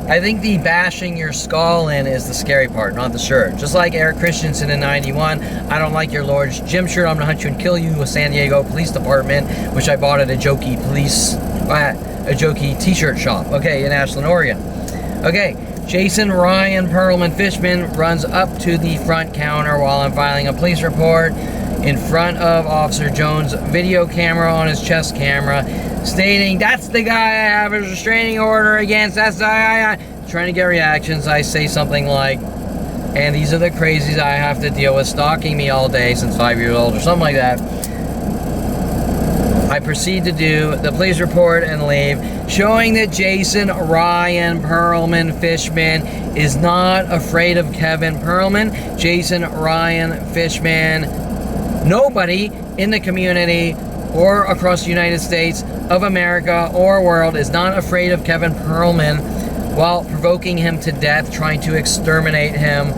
I think the bashing your skull in is the scary part, not the shirt. Just like Eric Christensen in 91, I don't like your Lord's gym shirt, I'm gonna hunt you and kill you with San Diego Police Department, which I bought at a jokey t-shirt shop, okay, in Ashland, Oregon. Okay, Jason Ryan FIshman runs up to the front counter while I'm filing a police report in front of Officer Jones' video camera on his chest camera, stating, that's the guy I have a restraining order against, that's the guy. Trying to get reactions, I say something like, and these are the crazies I have to deal with stalking me all day since 5 years old, or something like that. I proceed to do the police report and leave, showing that Jason Ryan FIshman is not afraid of Kevin Perelman. Jason Ryan FIshman, nobody in the community or across the United States of America or world is not afraid of Kevin Perelman while provoking him to death, trying to exterminate him.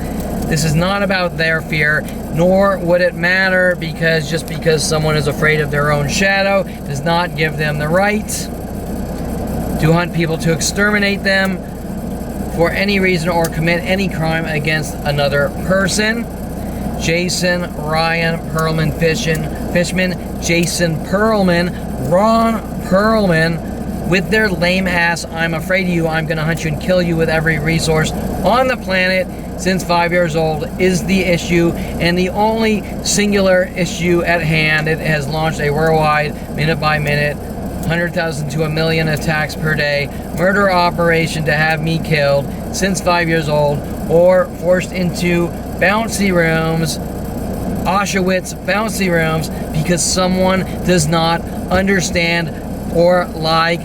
This is not about their fear, nor would it matter, because just because someone is afraid of their own shadow does not give them the right to hunt people, to exterminate them for any reason or commit any crime against another person. Jason Ryan FIshman, Jason Perelman, Ron Perelman, with their lame ass, I'm afraid of you, I'm gonna hunt you and kill you with every resource on the planet since 5 years old is the issue, and the only singular issue at hand. It has launched a worldwide, minute by minute, 100,000 to 1 million attacks per day, murder operation to have me killed since 5 years old, or forced into bouncy rooms, Auschwitz bouncy rooms, because someone does not understand or like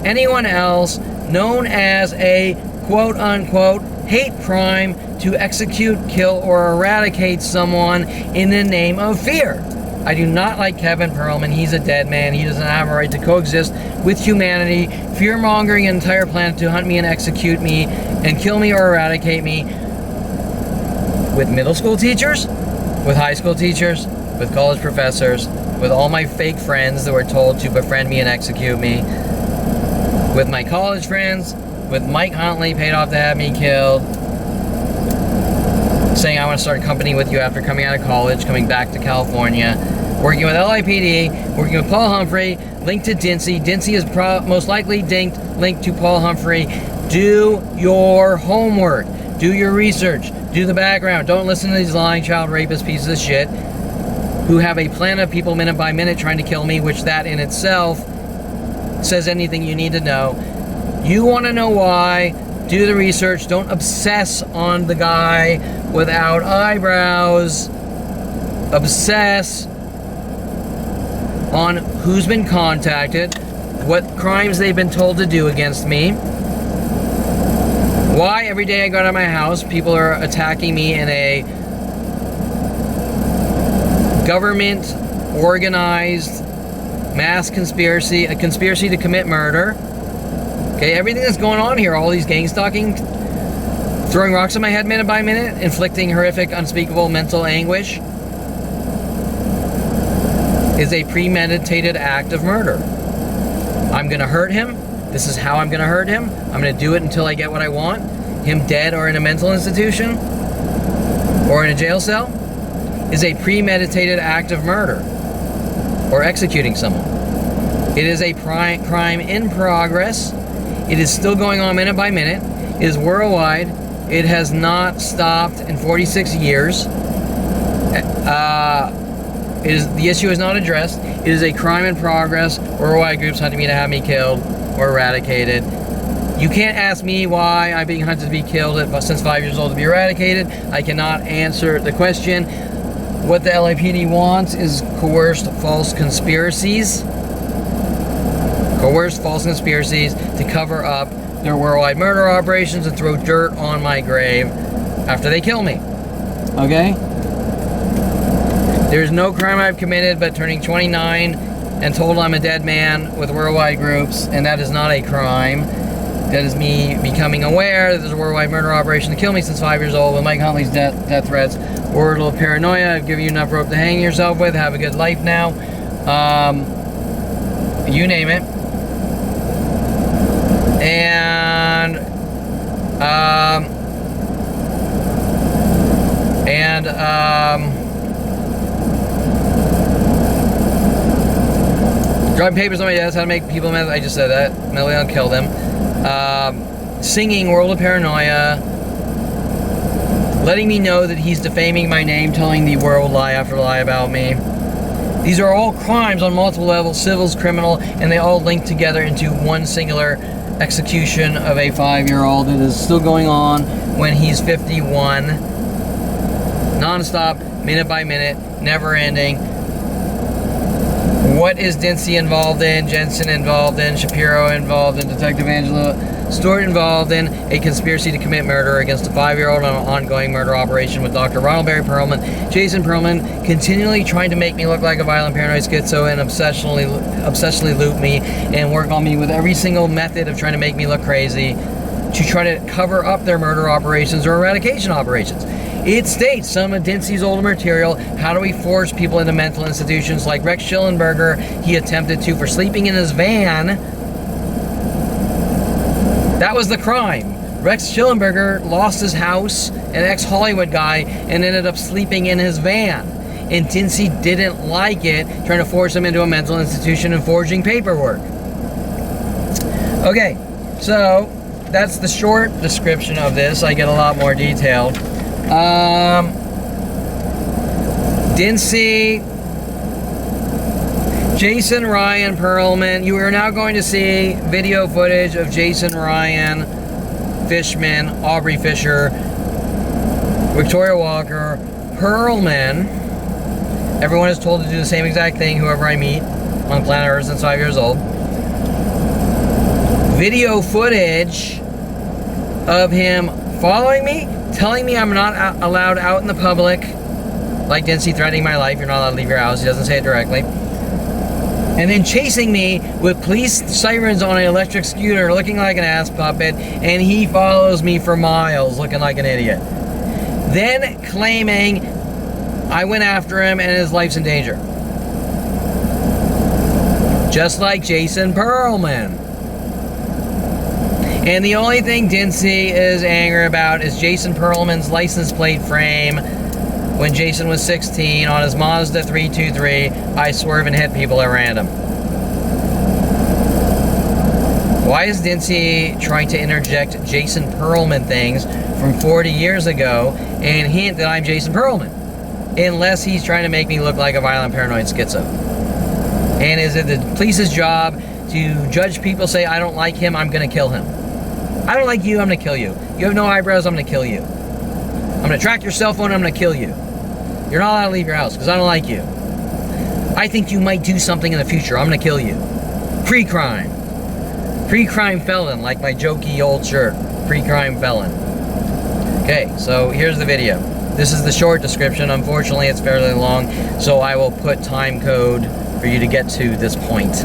anyone else, known as a quote-unquote hate crime to execute, kill, or eradicate someone in the name of fear. I do not like Kevin Perelman. He's a dead man. He doesn't have a right to coexist with humanity, fear-mongering an entire planet to hunt me and execute me and kill me or eradicate me with middle school teachers, with high school teachers, with college professors, with all my fake friends that were told to befriend me and execute me, with my college friends, with Mike Huntley paid off to have me killed, saying I want to start a company with you after coming out of college, coming back to California, working with LAPD, working with Paul Humphrey, linked to Dincy. Dincy is most likely linked to Paul Humphrey. Do your homework. Do your research. Do the background. Don't listen to these lying child rapist pieces of shit who have a plan of people minute by minute trying to kill me, which that in itself says anything you need to know. You want to know why? Do the research. Don't obsess on the guy without eyebrows. Obsess on who's been contacted, what crimes they've been told to do against me, why every day I go out of my house people are attacking me in a government organized mass conspiracy, a conspiracy to commit murder. Okay, everything that's going on here, all these gang stalking, throwing rocks at my head minute by minute, inflicting horrific, unspeakable mental anguish, is a premeditated act of murder. I'm gonna hurt him. This is how I'm gonna hurt him. I'm gonna do it until I get what I want. Him dead or in a mental institution or in a jail cell is a premeditated act of murder or executing someone. It is a crime in progress. It is still going on minute by minute. It is worldwide. It has not stopped in 46 years. The issue is not addressed. It is a crime in progress. Worldwide groups hunting me to have me killed or eradicated. You can't ask me why I'm being hunted to be killed since 5 years old to be eradicated. I cannot answer the question. What the LAPD wants is coerced false conspiracies. Coerced false conspiracies to cover up their worldwide murder operations and throw dirt on my grave after they kill me. Okay? There's no crime I've committed but turning 29 and told I'm a dead man with worldwide groups, and that is not a crime. That is me becoming aware that there's a worldwide murder operation to kill me since 5 years old with Mike Huntley's death threats. Wordle of paranoia. I've given you enough rope to hang yourself with. Have a good life now. You name it. And drawing papers on my desk, how to make people mad. I just said that. Mentally I'll kill them. Singing World of Paranoia. Letting me know that he's defaming my name, telling the world lie after lie about me. These are all crimes on multiple levels, civil, criminal, and they all link together into one singular execution of a 5-year-old that is still going on when he's 51. Non-stop, minute by minute, never ending. What is Dincy involved in, Jensen involved in, Shapiro involved in, Detective Angela Stewart involved in a conspiracy to commit murder against a 5-year-old on an ongoing murder operation with Dr. Ronald Barry Perelman, Jason Perelman, continually trying to make me look like a violent paranoid schizo and obsessively loop me and work on me with every single method of trying to make me look crazy to try to cover up their murder operations or eradication operations. It states some of Dincy's older material. How do we force people into mental institutions like Rex Schillenberger? He attempted to for sleeping in his van. That was the crime. Rex Schillenberger lost his house, an ex-Hollywood guy, and ended up sleeping in his van. And Dincy didn't like it, trying to force him into a mental institution and forging paperwork. Okay, so that's the short description of this. I get a lot more detailed. Dincy, Jason Ryan Perelman. You are now going to see video footage of Jason Ryan FIshman, Aubrey Fisher, Victoria Walker, Perelman. Everyone is told to do the same exact thing, whoever I meet on planet Earth since 5 years old. Video footage of him following me, telling me I'm not allowed out in the public, like Dincy threatening my life. You're not allowed to leave your house. He doesn't say it directly. And then chasing me with police sirens on an electric scooter, looking like an ass puppet, and he follows me for miles, looking like an idiot. Then claiming I went after him and his life's in danger. Just like Jason Perelman. And the only thing Dincy is angry about is Jason Perelman's license plate frame. When Jason was 16 on his Mazda 323, I swerve and hit people at random. Why is Dincy trying to interject Jason Perelman things from 40 years ago and hint that I'm Jason Perelman? Unless he's trying to make me look like a violent paranoid schizo. And is it the police's job to judge people, say I don't like him, I'm going to kill him? I don't like you, I'm going to kill you. You have no eyebrows, I'm going to kill you. I'm going to track your cell phone, I'm going to kill you. You're not allowed to leave your house because I don't like you. I think you might do something in the future, I'm going to kill you. Pre-crime. Pre-crime felon, like my jokey old shirt. Pre-crime felon. Okay, so here's the video. This is the short description. Unfortunately, it's fairly long, so I will put time code for you to get to this point.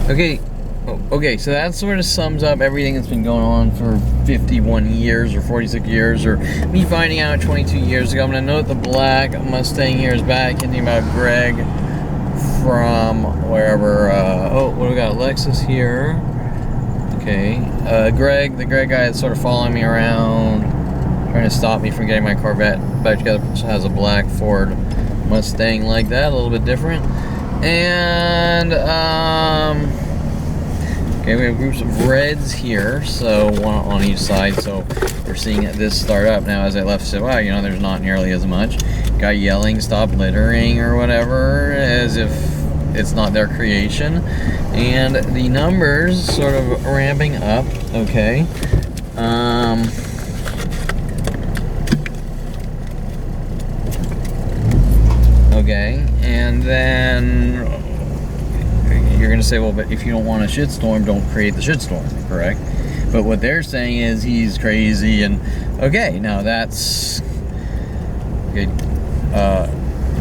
Okay, so that sort of sums up everything that's been going on for 51 years or 46 years, or me finding out 22 years ago. I'm going to note the black Mustang here is back, hinting about Greg from wherever. What do we got? Lexus here. Okay, Greg, the Greg guy that's sort of following me around, trying to stop me from getting my Corvette back together, has a black Ford Mustang like that, a little bit different. And okay, we have groups of reds here, so one on each side. So we're seeing this start up now. As I left, so wow, there's not nearly as much. Guy yelling, "Stop littering," or whatever, as if it's not their creation. And the numbers sort of ramping up. Okay. Okay, and then you're gonna say, well, but if you don't want a shitstorm, don't create the shitstorm, correct? But what they're saying is he's crazy, and okay, now that's good.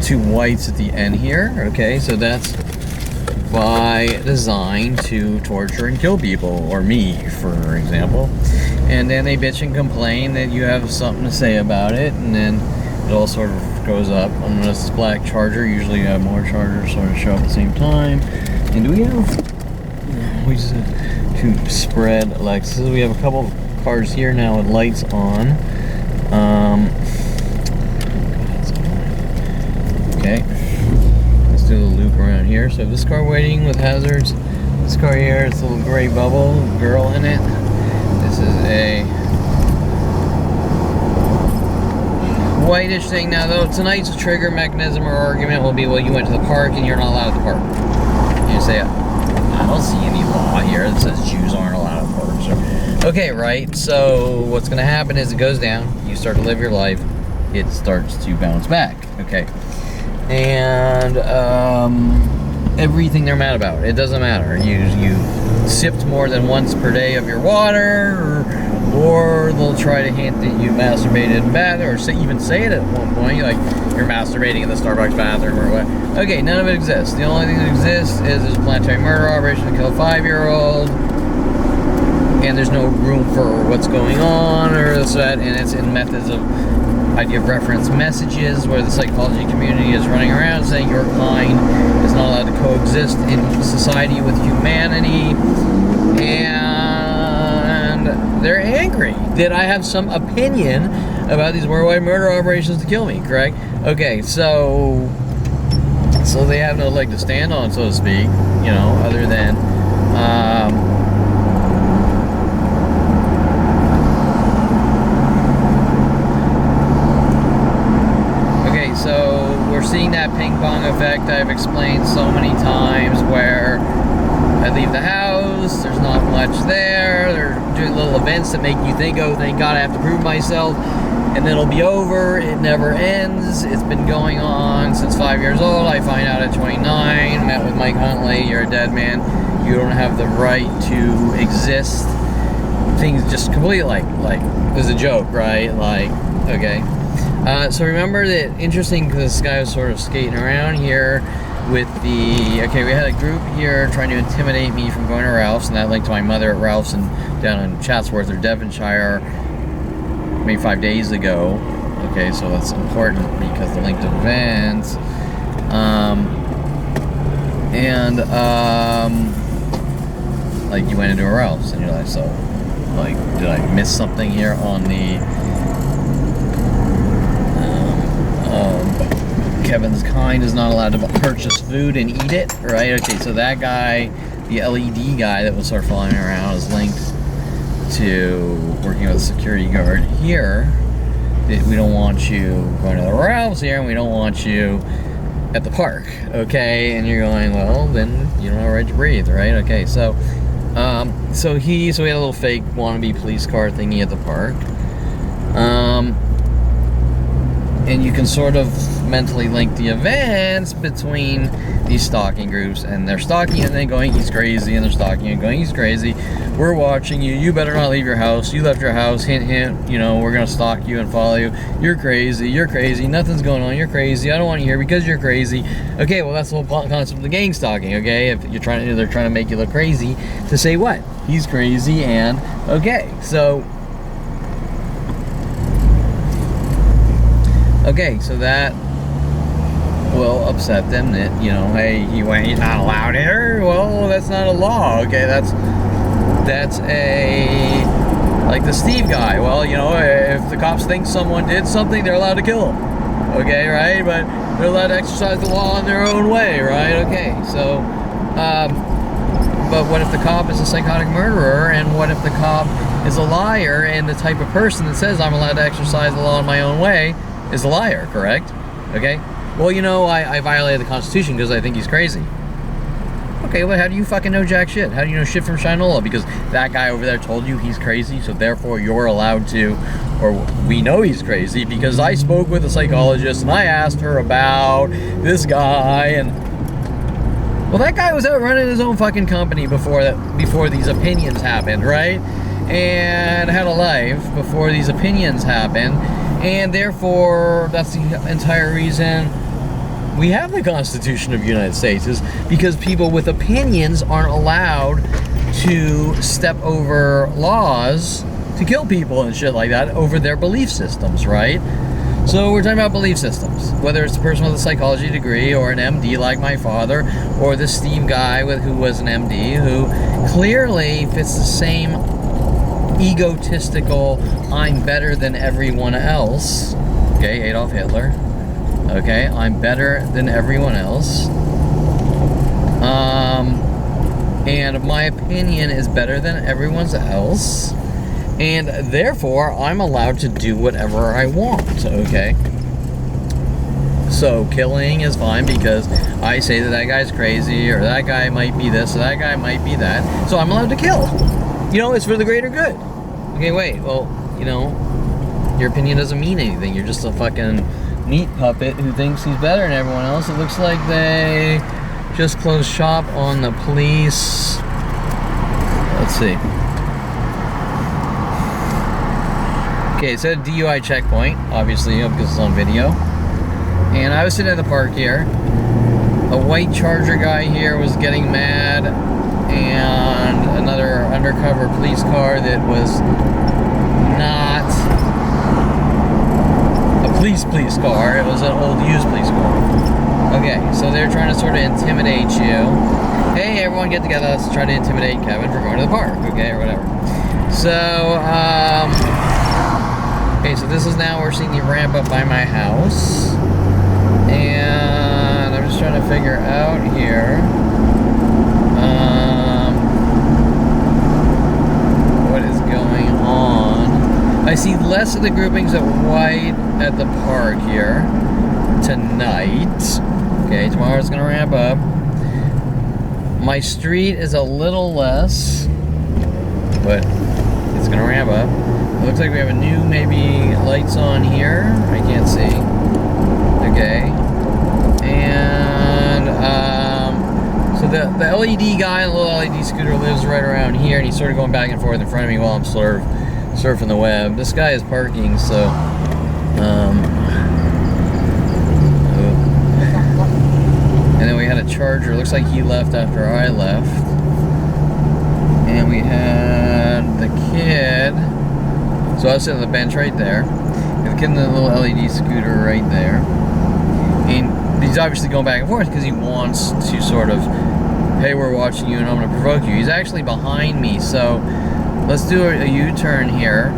2 whites at the end here. Okay, so that's by design to torture and kill people, or me, for example. And then they bitch and complain that you have something to say about it, and then it all sort of goes up. On this black charger, usually you have more chargers sort of show up at the same time. And do we have, we just have 2 spread Lexuses. We have a couple of cars here now with lights on. Okay, let's do a loop around here. So this car waiting with hazards. This car here, it's a little gray bubble, girl in it. This is a whitish thing. Now though, tonight's trigger mechanism or argument will be, well, you went to the park and you're not allowed at the park. You say, I don't see any law here that says Jews aren't allowed at parks. Okay, right, so what's gonna happen is it goes down, you start to live your life, it starts to bounce back, okay? And everything they're mad about, it doesn't matter. You sipped more than once per day of your water, or they'll try to hint that you masturbated in bed, or even say it at one point, like you're masturbating in the Starbucks bathroom or what. Okay, none of it exists. The only thing that exists is there's a planetary murder operation to kill a 5-year-old, and there's no room for what's going on or this, that, and it's in methods of idea of reference messages where the psychology community is running around saying your kind is not allowed to coexist in society with humanity, and they're angry that I have some opinion about these worldwide murder operations to kill me, correct? Okay, so they have no leg to stand on, so to speak, other than so we're seeing that ping pong effect I've explained so many times, where I leave the house, there's not much there, they're doing little events that make you think, oh, thank God I have to prove myself, and then it'll be over. It never ends. It's been going on since 5 years old. I find out at 29, met with Mike Huntley, you're a dead man, you don't have the right to exist. Things just completely like it was a joke, right? Like, okay. So remember that, interesting, because this guy was sort of skating around here with okay, we had a group here trying to intimidate me from going to Ralph's, and that linked to my mother at Ralph's down in Chatsworth or Devonshire maybe 5 days ago. Okay, so that's important because the linked events. Like you went into a Ralph's and you're like, so, like, did I miss something here on the Kevin's kind is not allowed to purchase food and eat it, right? Okay, so that guy, the LED guy that was sort of following around, is linked to working with a security guard here. We don't want you going to the Ralph's here, and we don't want you at the park, okay? And you're going, well, then you don't have a right to breathe, right? Okay, so we had a little fake wannabe police car thingy at the park. And you can sort of mentally link the events between these stalking groups, and they're stalking and then going, he's crazy, and they're stalking and going, he's crazy, we're watching you, you better not leave your house, you left your house, hint hint, we're gonna stalk you and follow you, you're crazy, nothing's going on, you're crazy, I don't want you here because you're crazy. Okay, well, that's the whole concept of the gang stalking, okay? If they're trying to make you look crazy, to say what? He's crazy, and okay, so that will upset them that, hey, he's not allowed here. Well, that's not a law, okay? That's like the Steve guy. Well, if the cops think someone did something, they're allowed to kill him. okay, right? But they're allowed to exercise the law in their own way, right? Okay, so, but what if the cop is a psychotic murderer, and what if the cop is a liar, and the type of person that says I'm allowed to exercise the law in my own way is a liar, correct? Okay? Well, you know, I violated the Constitution because I think he's crazy. Okay, well, how do you fucking know jack shit? How do you know shit from Shinola? Because that guy over there told you he's crazy, so therefore you're allowed to, or we know he's crazy because I spoke with a psychologist and I asked her about this guy, and well, that guy was out running his own fucking company before these opinions happened, right? And had a life before these opinions happened, and therefore that's the entire reason we have the Constitution of the United States, is because people with opinions aren't allowed to step over laws to kill people and shit like that over their belief systems, right? So we're talking about belief systems, whether it's a person with a psychology degree or an MD like my father, or this Steve guy who was an MD who clearly fits the same egotistical I'm better than everyone else, okay, Adolf Hitler. Okay, I'm better than everyone else. And my opinion is better than everyone's else. And therefore, I'm allowed to do whatever I want, okay? So, killing is fine because I say that guy's crazy, or that guy might be this, or that guy might be that. So I'm allowed to kill. You know, it's for the greater good. Okay, wait, well, you know, your opinion doesn't mean anything. You're just a fucking meat puppet who thinks he's better than everyone else. It looks like they just closed shop on the police. Let's see. Okay, it said DUI checkpoint, obviously, because it's on video. And I was sitting at the park here. A white Charger guy here was getting mad, and another undercover police car that was not police car. It was an old used police car. Okay, so they're trying to sort of intimidate you. Hey, everyone get together, let's try to intimidate Kevin for going to the park, okay, or whatever. So, okay, so this is now, we're seeing the ramp up by my house. And I'm just trying to figure out here. What is going on? I see less of the groupings of white at the park here tonight. Okay, tomorrow it's gonna ramp up. My street is a little less, but it's gonna ramp up. It looks like we have a new, maybe, lights on here. I can't see. Okay. And, so the LED guy, the little LED scooter, lives right around here, and he's sort of going back and forth in front of me while I'm surfing the web. This guy is parking, so and then we had a Charger. Looks like he left after I left. And we had the kid. So I was sitting on the bench right there. The kid in the little LED scooter right there. And he's obviously going back and forth because he wants to sort of, hey, we're watching you and I'm going to provoke you. He's actually behind me, so let's do a U-turn here,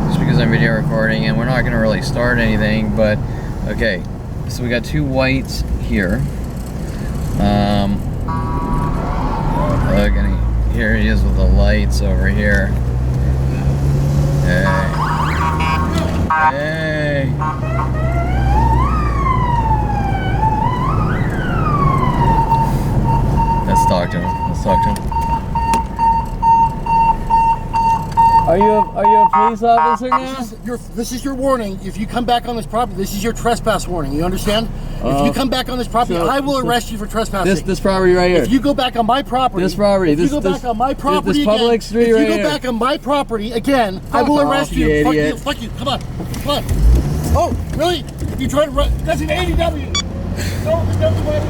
just because I'm video recording, and we're not going to really start anything, but, okay, so we got two whites here. Look, and here he is with the lights over here. Hey. Hey. Let's talk to him. Are you a police officer now? This is your warning. If you come back on this property, this is your trespass warning. You understand? If you come back on this property, I will arrest you for trespassing. This property right here. If you go back on my property, this property, this public street right here. If you go back on my property again, I will arrest you. Fuck you. Fuck you. Come on. Oh, really? You trying to run? That's an ADW. No, that's what.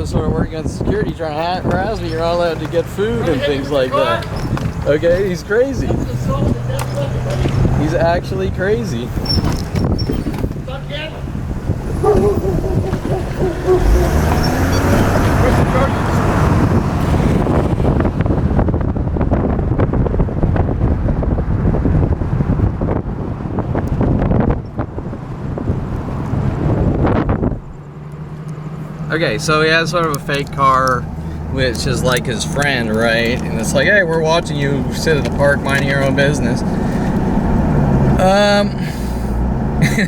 Sort of working on security, trying to harass me. You're not allowed to get food and things like that. Okay, he's crazy. He's actually crazy. Okay, so he has sort of a fake car, which is like his friend, right? And it's like, hey, we're watching you sit at the park minding your own business.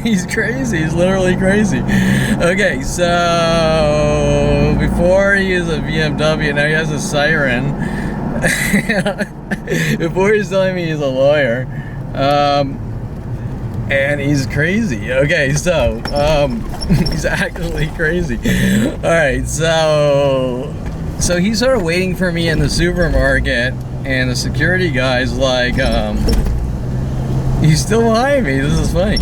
He's crazy. He's literally crazy. Okay, so before he is a BMW, now he has a siren. Before he's telling me he's a lawyer. And he's crazy. Okay, so he's actually crazy. All right, so he's sort of waiting for me in the supermarket, and the security guy's like, he's still behind me. This is funny.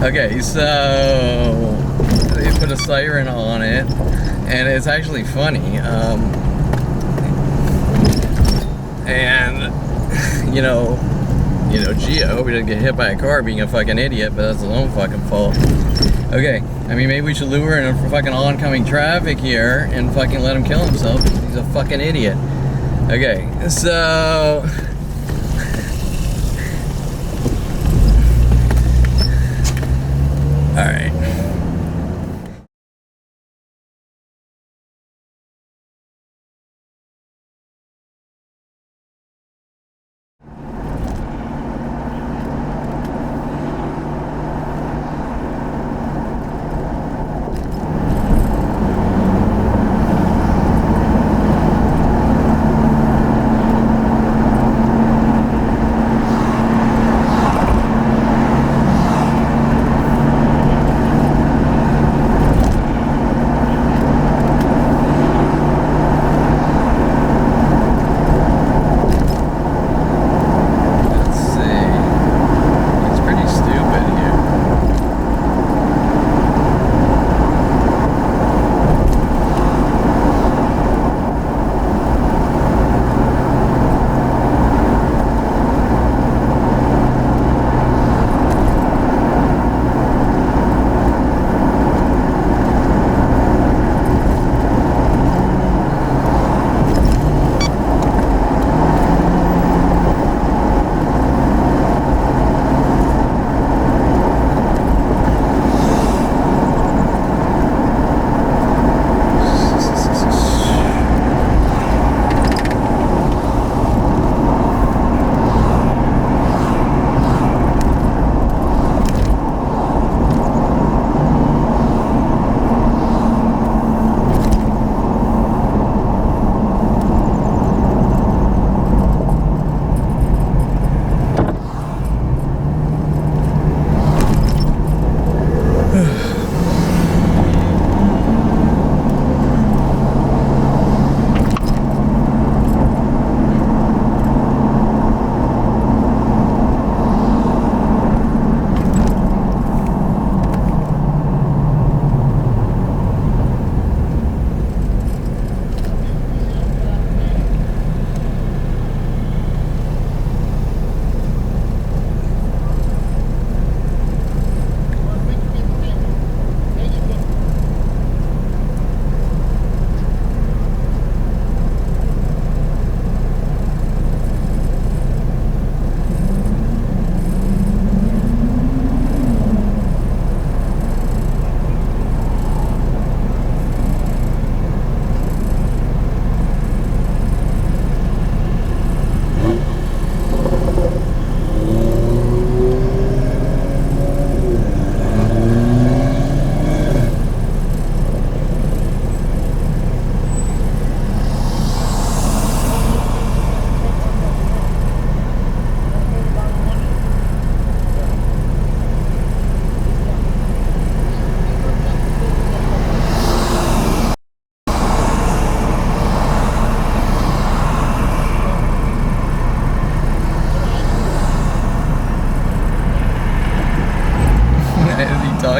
Okay, so they put a siren on it, and it's actually funny. And gee, I hope he didn't get hit by a car being a fucking idiot, but that's his own fucking fault. Okay, I mean, maybe we should lure in for fucking oncoming traffic here and fucking let him kill himself. He's a fucking idiot. Okay, so all right.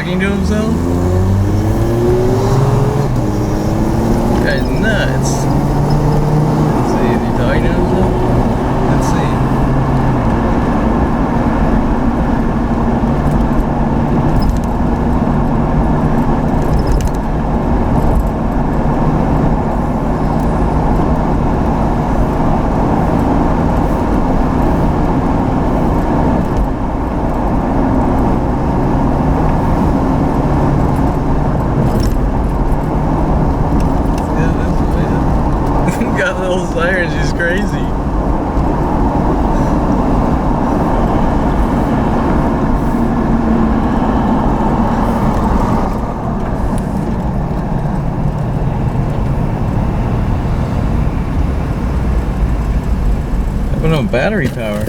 talking to himself? That guy's nuts. Let's see, is he talking to himself? Let's see. Got little sirens, she's crazy. I have no battery power.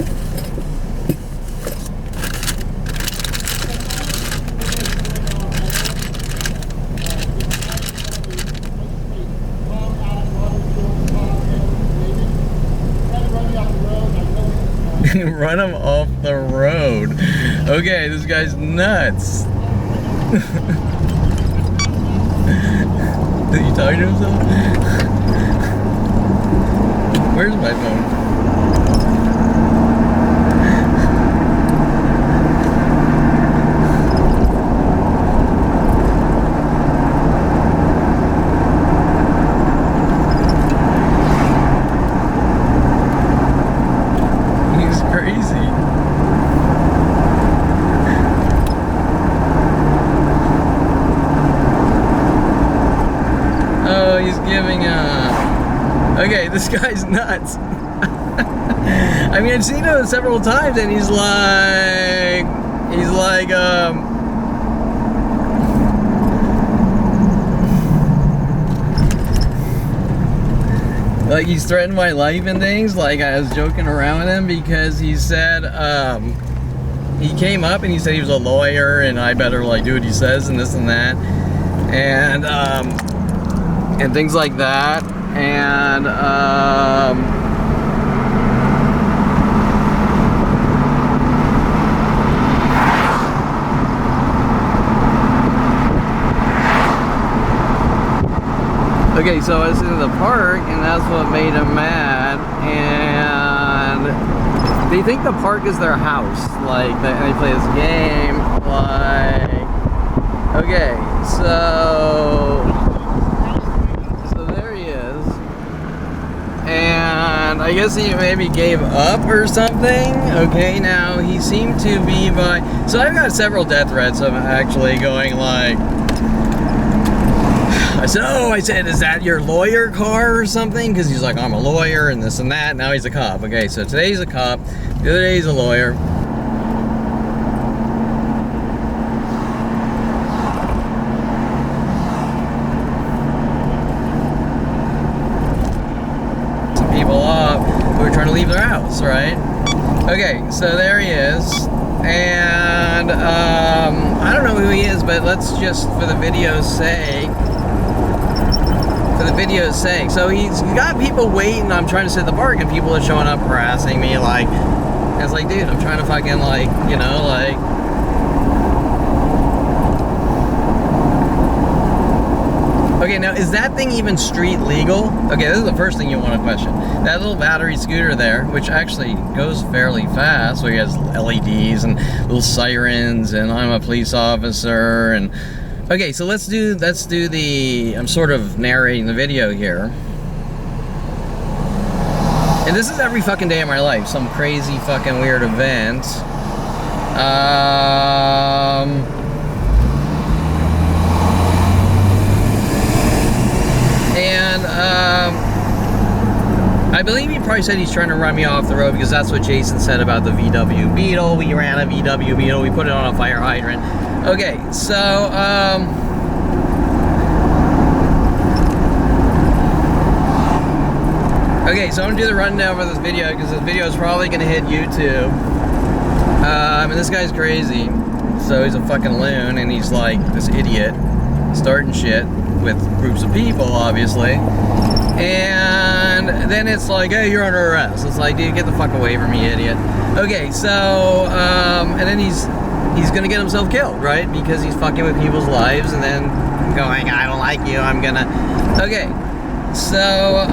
Run him off the road. Okay, this guy's nuts. Did he talk to himself? Where's my phone? Okay, this guy's nuts. I mean, I've seen him several times, and he's like he's threatened my life and things. Like, I was joking around with him because he said, he came up and he said he was a lawyer and I better like do what he says and this and that. And things like that. And okay, so I was in the park and that's what made him mad, and they think the park is their house, like they play this game, like, okay, so there he is, and I guess he maybe gave up or something. Okay, now he seemed to be so I've got several death threats. I'm actually going like, I said, is that your lawyer car or something? Because he's like, I'm a lawyer and this and that. Now he's a cop. Okay, so today he's a cop. The other day he's a lawyer. Some people off who are trying to leave their house, right? Okay, so there he is. And I don't know who he is, but let's just, for the video's sake, so he's got people waiting. I'm trying to sit at the park and people are showing up harassing me, like, I was like, dude, I'm trying to fucking, like, you know, like, okay, now is that thing even street legal? Okay, this is the first thing you want to question. That little battery scooter there, which actually goes fairly fast, so he has LEDs and little sirens, and I'm a police officer, and okay, so let's do the, I'm sort of narrating the video here. And this is every fucking day of my life, some crazy fucking weird event. I believe he probably said he's trying to run me off the road because that's what Jason said about the VW Beetle. We ran a VW Beetle, we put it on a fire hydrant. Okay, so, okay, so I'm gonna do the rundown for this video because this video is probably gonna hit YouTube. And this guy's crazy. So he's a fucking loon and he's like this idiot starting shit with groups of people, obviously. And then it's like, hey, you're under arrest. It's like, dude, get the fuck away from me, idiot. Okay, so, and then he's he's gonna get himself killed, right? Because he's fucking with people's lives and then going, I don't like you, I'm gonna... Okay, so,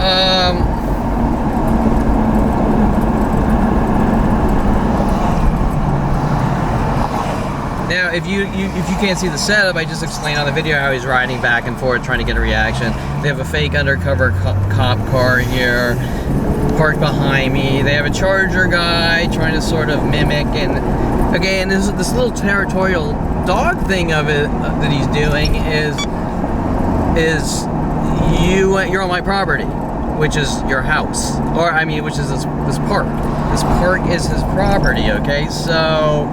now, if you can't see the setup, I just explained on the video how he's riding back and forth trying to get a reaction. They have a fake undercover cop car here parked behind me. They have a Charger guy trying to sort of mimic, and again, this little territorial dog thing of it that he's doing is you're on my property, which is your house, or I mean, which is this park. This park is his property. Okay, so.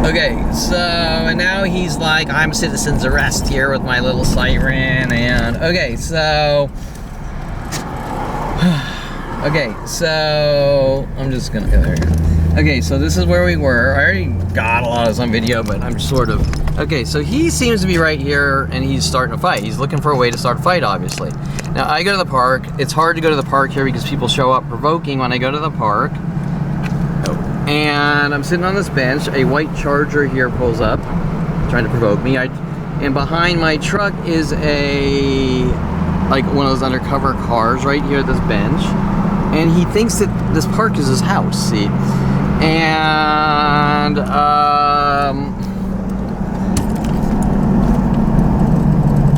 Okay, so and now he's like, I'm citizen's arrest here with my little siren, and okay, so I'm just gonna go there. Okay, so this is where we were. I already got a lot of this on video, but I'm sort of okay. So he seems to be right here, and he's starting a fight. He's looking for a way to start a fight, obviously. Now I go to the park. It's hard to go to the park here because people show up provoking when I go to the park. And I'm sitting on this bench. A white Charger here pulls up, trying to provoke me. And behind my truck is like one of those undercover cars right here at this bench. And he thinks that this park is his house, see? And,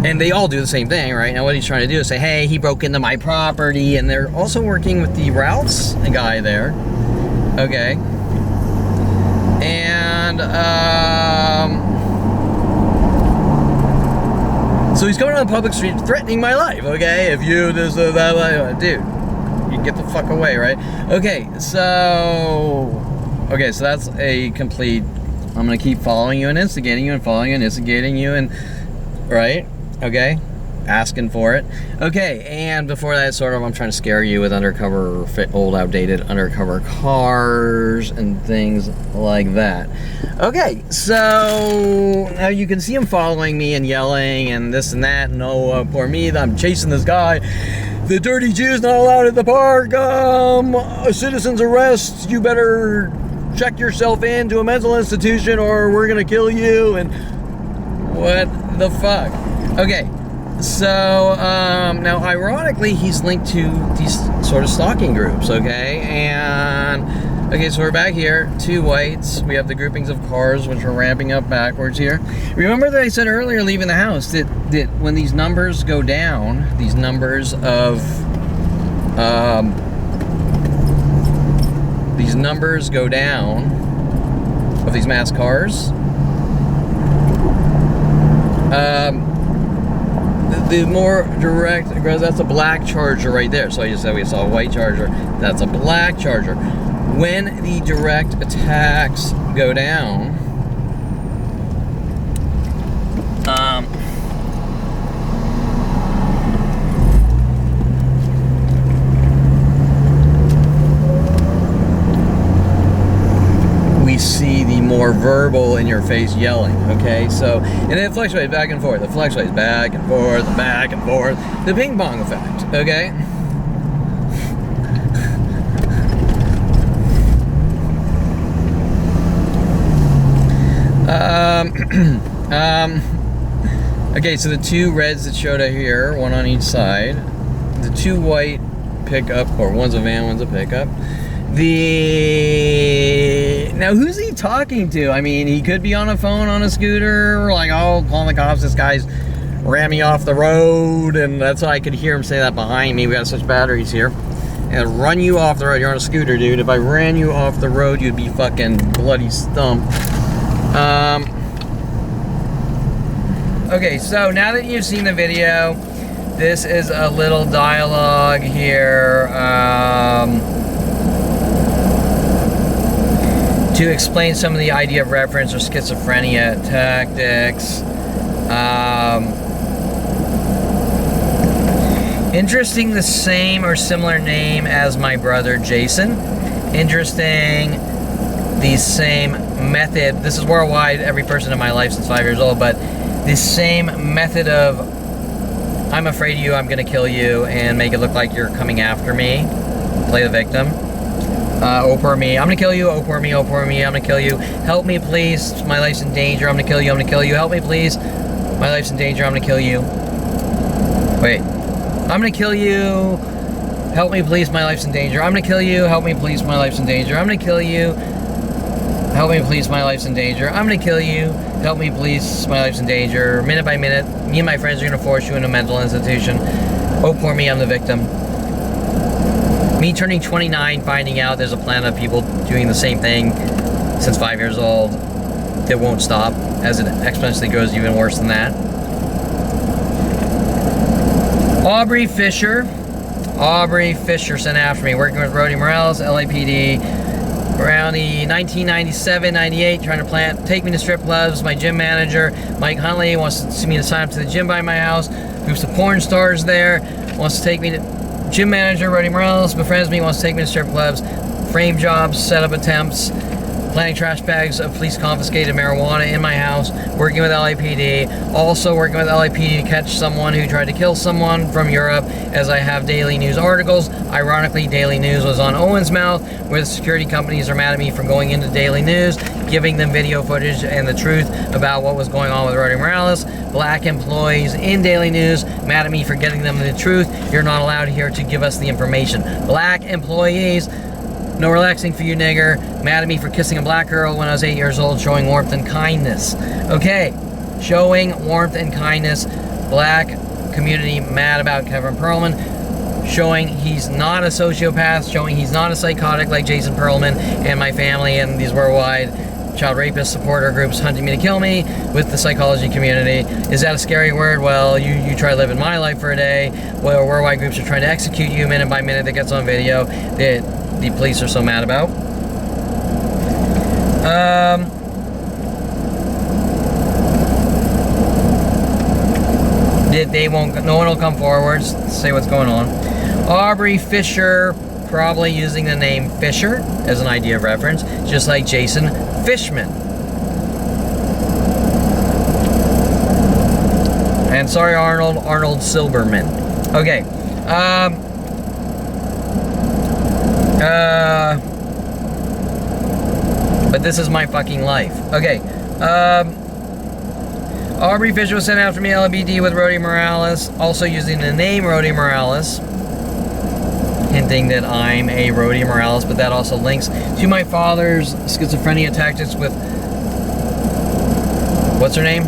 and they all do the same thing, right? Now what he's trying to do is say, hey, he broke into my property. And they're also working with the Ralph's guy there. Okay. And, so he's going on the public street threatening my life, okay? If you this, that, dude, you get the fuck away, right? Okay, so that's a complete, I'm gonna keep following you and instigating you and following you and instigating you and, right? Okay? Asking for it. Okay, and before that, sort of, I'm trying to scare you with undercover, old, outdated undercover cars and things like that. Okay, so now you can see him following me and yelling and this and that. And oh, poor me, I'm chasing this guy. The dirty Jew's not allowed at the park. A citizen's arrest. You better check yourself into a mental institution or we're gonna kill you. And what the fuck? Okay. So, now ironically, he's linked to these sort of stalking groups, okay? And, okay, so we're back here, two whites. We have the groupings of cars, which are ramping up backwards here. Remember that I said earlier, leaving the house, that when these numbers go down, these numbers of, of these mass cars, the more direct, that's a black Charger right there. So I just said we saw a white Charger. That's a black Charger. When the direct attacks go down, we see the more verbal in your face yelling, okay? So, and it fluctuates back and forth. It fluctuates back and forth, back and forth. The ping pong effect, okay? Okay, so the two reds that showed up here, one on each side. The two white pickup, or one's a van, one's a pickup. Now who's he talking to? I mean, he could be on a phone, on a scooter, like, oh, calling the cops, this guy's ran me off the road, and that's why I could hear him say that behind me. We got such batteries here. And run you off the road. You're on a scooter, dude. If I ran you off the road, you'd be fucking bloody stumped. Okay, so now that you've seen the video, this is a little dialogue here. To explain some of the idea of reference or schizophrenia tactics. Interesting, the same or similar name as my brother Jason. Interesting, the same method. This is worldwide, every person in my life since 5 years old, but the same method of, I'm afraid of you, I'm gonna kill you, and make it look like you're coming after me. Play the victim. Oh, poor me. I'm gonna kill you. Oh, poor me. Oh, poor me. I'm gonna kill you. Help me, please. My life's in danger. I'm gonna kill you. I'm gonna kill you. Help me, please. My life's in danger. I'm gonna kill you. Wait. I'm gonna kill you. Help me, please. My life's in danger. I'm gonna kill you. Help me, please. My life's in danger. I'm gonna kill you. Help me, please. My life's in danger. I'm gonna kill you. Help me, please. My life's in danger. Minute by minute, me and my friends are gonna force you in a mental institution. Oh, poor me. I'm the victim. Me turning 29, finding out there's a planet of people doing the same thing since 5 years old that won't stop, as it exponentially goes even worse than that. Aubrey Fisher sent after me, working with Rody Morales, LAPD, around the 1997-98, trying to take me to strip clubs. My gym manager, Mike Huntley, wants me to sign up to the gym by my house. Groups of porn stars there, wants to take me to... Gym manager, Rody Morales, befriends me, wants to take me to strip clubs, frame jobs, setup attempts, planting trash bags of police confiscated marijuana in my house, working with LAPD, also working with LAPD to catch someone who tried to kill someone from Europe, as I have daily news articles. Ironically, Daily News was on Owen's mouth, where the security companies are mad at me for going into Daily News, giving them video footage and the truth about what was going on with Rody Morales. Black employees in Daily News mad at me for getting them the truth. You're not allowed here to give us the information. Black employees, no relaxing for you, nigger. Mad at me for kissing a black girl when I was 8 years old, showing warmth and kindness. Okay, showing warmth and kindness. Black community mad about Kevin Perelman, showing he's not a sociopath, showing he's not a psychotic like Jason Perelman and my family and these worldwide child rapist supporter groups hunting me to kill me with the psychology community. Is that a scary word? Well, you try living my life for a day, where worldwide groups are trying to execute you minute by minute. That gets on video that the police are so mad about. No one will come forward to say what's going on. Aubrey Fisher, probably using the name Fisher as an idea of reference, just like Jason FIshman. And sorry, Arnold Silberman. Okay. But this is my fucking life. Okay. Aubrey Fisher was sent after me, LBD, with Rody Morales, also using the name Rody Morales, hinting that I'm a Rody Morales, but that also links to my father's schizophrenia tactics with, what's her name?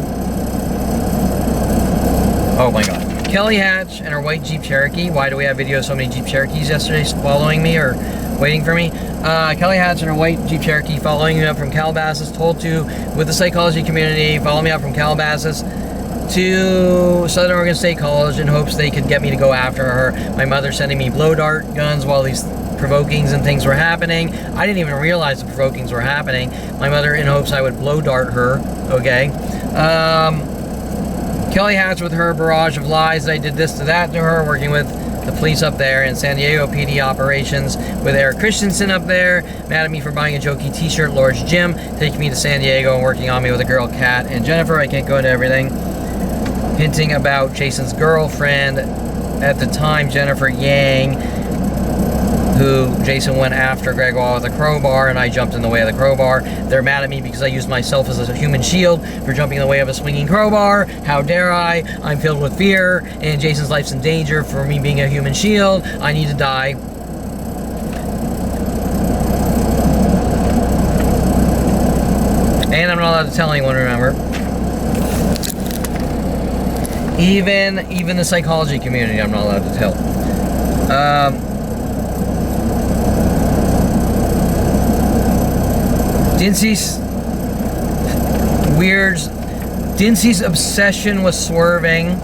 Oh my god. Kelly Hatch and her white Jeep Cherokee. Why do we have video of so many Jeep Cherokees yesterday following me or waiting for me? Kelly Hatch and her white Jeep Cherokee following me up from Calabasas, told to, with the psychology community, follow me up from Calabasas to Southern Oregon State College in hopes they could get me to go after her. My mother sending me blow dart guns while these provokings and things were happening. I didn't even realize the provokings were happening. My mother in hopes I would blow dart her. Okay. Kelly Hatch with her barrage of lies that I did this to that to her, working with the police up there in San Diego PD operations with Eric Christensen up there, mad at me for buying a jokey t-shirt, Lord's Gym, taking me to San Diego and working on me with a girl, Kat and Jennifer. I can't go into everything. Hinting about Jason's girlfriend at the time, Jennifer Yang, who Jason went after Gregoire with a crowbar and I jumped in the way of the crowbar. They're mad at me because I used myself as a human shield for jumping in the way of a swinging crowbar. How dare I? I'm filled with fear and Jason's life's in danger for me being a human shield. I need to die. And I'm not allowed to tell anyone, remember. Even the psychology community I'm not allowed to tell. Dincy's obsession with swerving.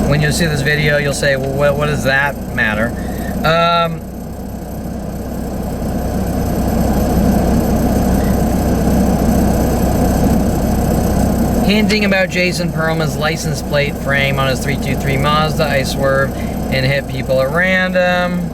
When you see this video, you'll say, well, what does that matter? Hinting about Jason Perelman's license plate frame on his 323 Mazda. I swerve and hit people at random.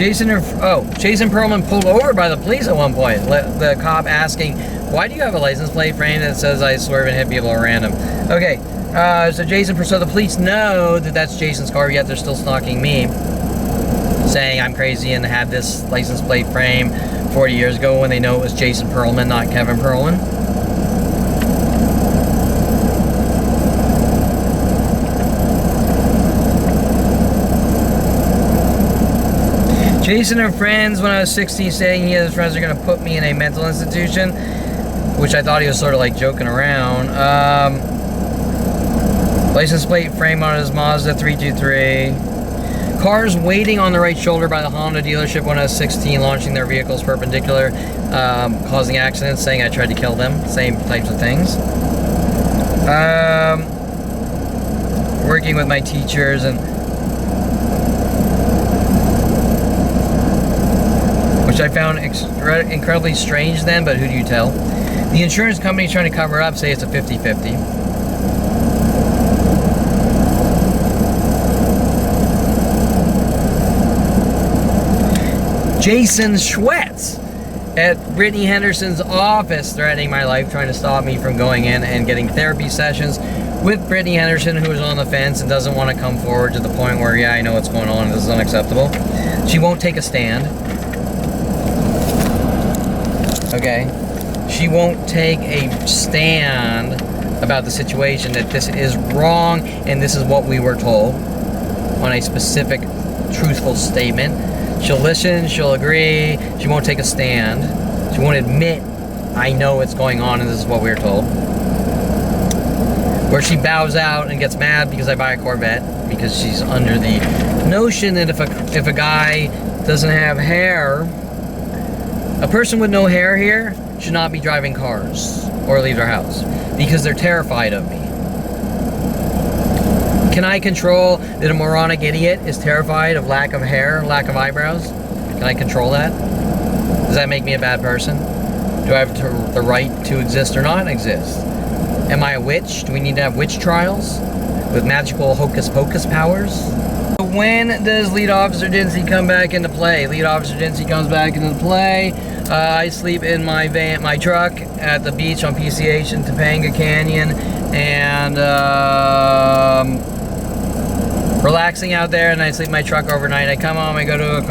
Jason Perelman pulled over by the police at one point. The cop asking, why do you have a license plate frame that says I swerve and hit people at random? Okay, so the police know that that's Jason's car, yet they're still stalking me, saying I'm crazy and had this license plate frame 40 years ago when they know it was Jason Perelman, not Kevin Perelman. Jason and friends when I was 16 saying he and his friends are going to put me in a mental institution, which I thought he was sort of like joking around. License plate frame on his Mazda 323. Cars waiting on the right shoulder by the Honda dealership when I was 16, launching their vehicles perpendicular, causing accidents, saying I tried to kill them. Same types of things. Working with my teachers and which I found incredibly strange then, but who do you tell? The insurance company trying to cover up, say it's a 50-50. Jason Schwetz at Brittany Henderson's office threatening my life, trying to stop me from going in and getting therapy sessions with Brittany Henderson, who is on the fence and doesn't want to come forward to the point where, yeah, I know what's going on, this is unacceptable. She won't take a stand. Okay, she won't take a stand about the situation, that this is wrong and this is what we were told on a specific truthful statement. She'll listen, she'll agree, she won't take a stand. She won't admit, I know what's going on and this is what we were told. Where she bows out and gets mad because I buy a Corvette, because she's under the notion that if a guy doesn't have hair, a person with no hair here should not be driving cars or leave their house because they're terrified of me. Can I control that a moronic idiot is terrified of lack of hair, lack of eyebrows? Can I control that? Does that make me a bad person? Do I have the right to exist or not exist? Am I a witch? Do we need to have witch trials with magical hocus pocus powers? When does Lead Officer Dincy come back into play? Lead Officer Dincy comes back into play. I sleep in my truck at the beach on PCH in Topanga Canyon, and relaxing out there, and I sleep in my truck overnight. I come home, I go to a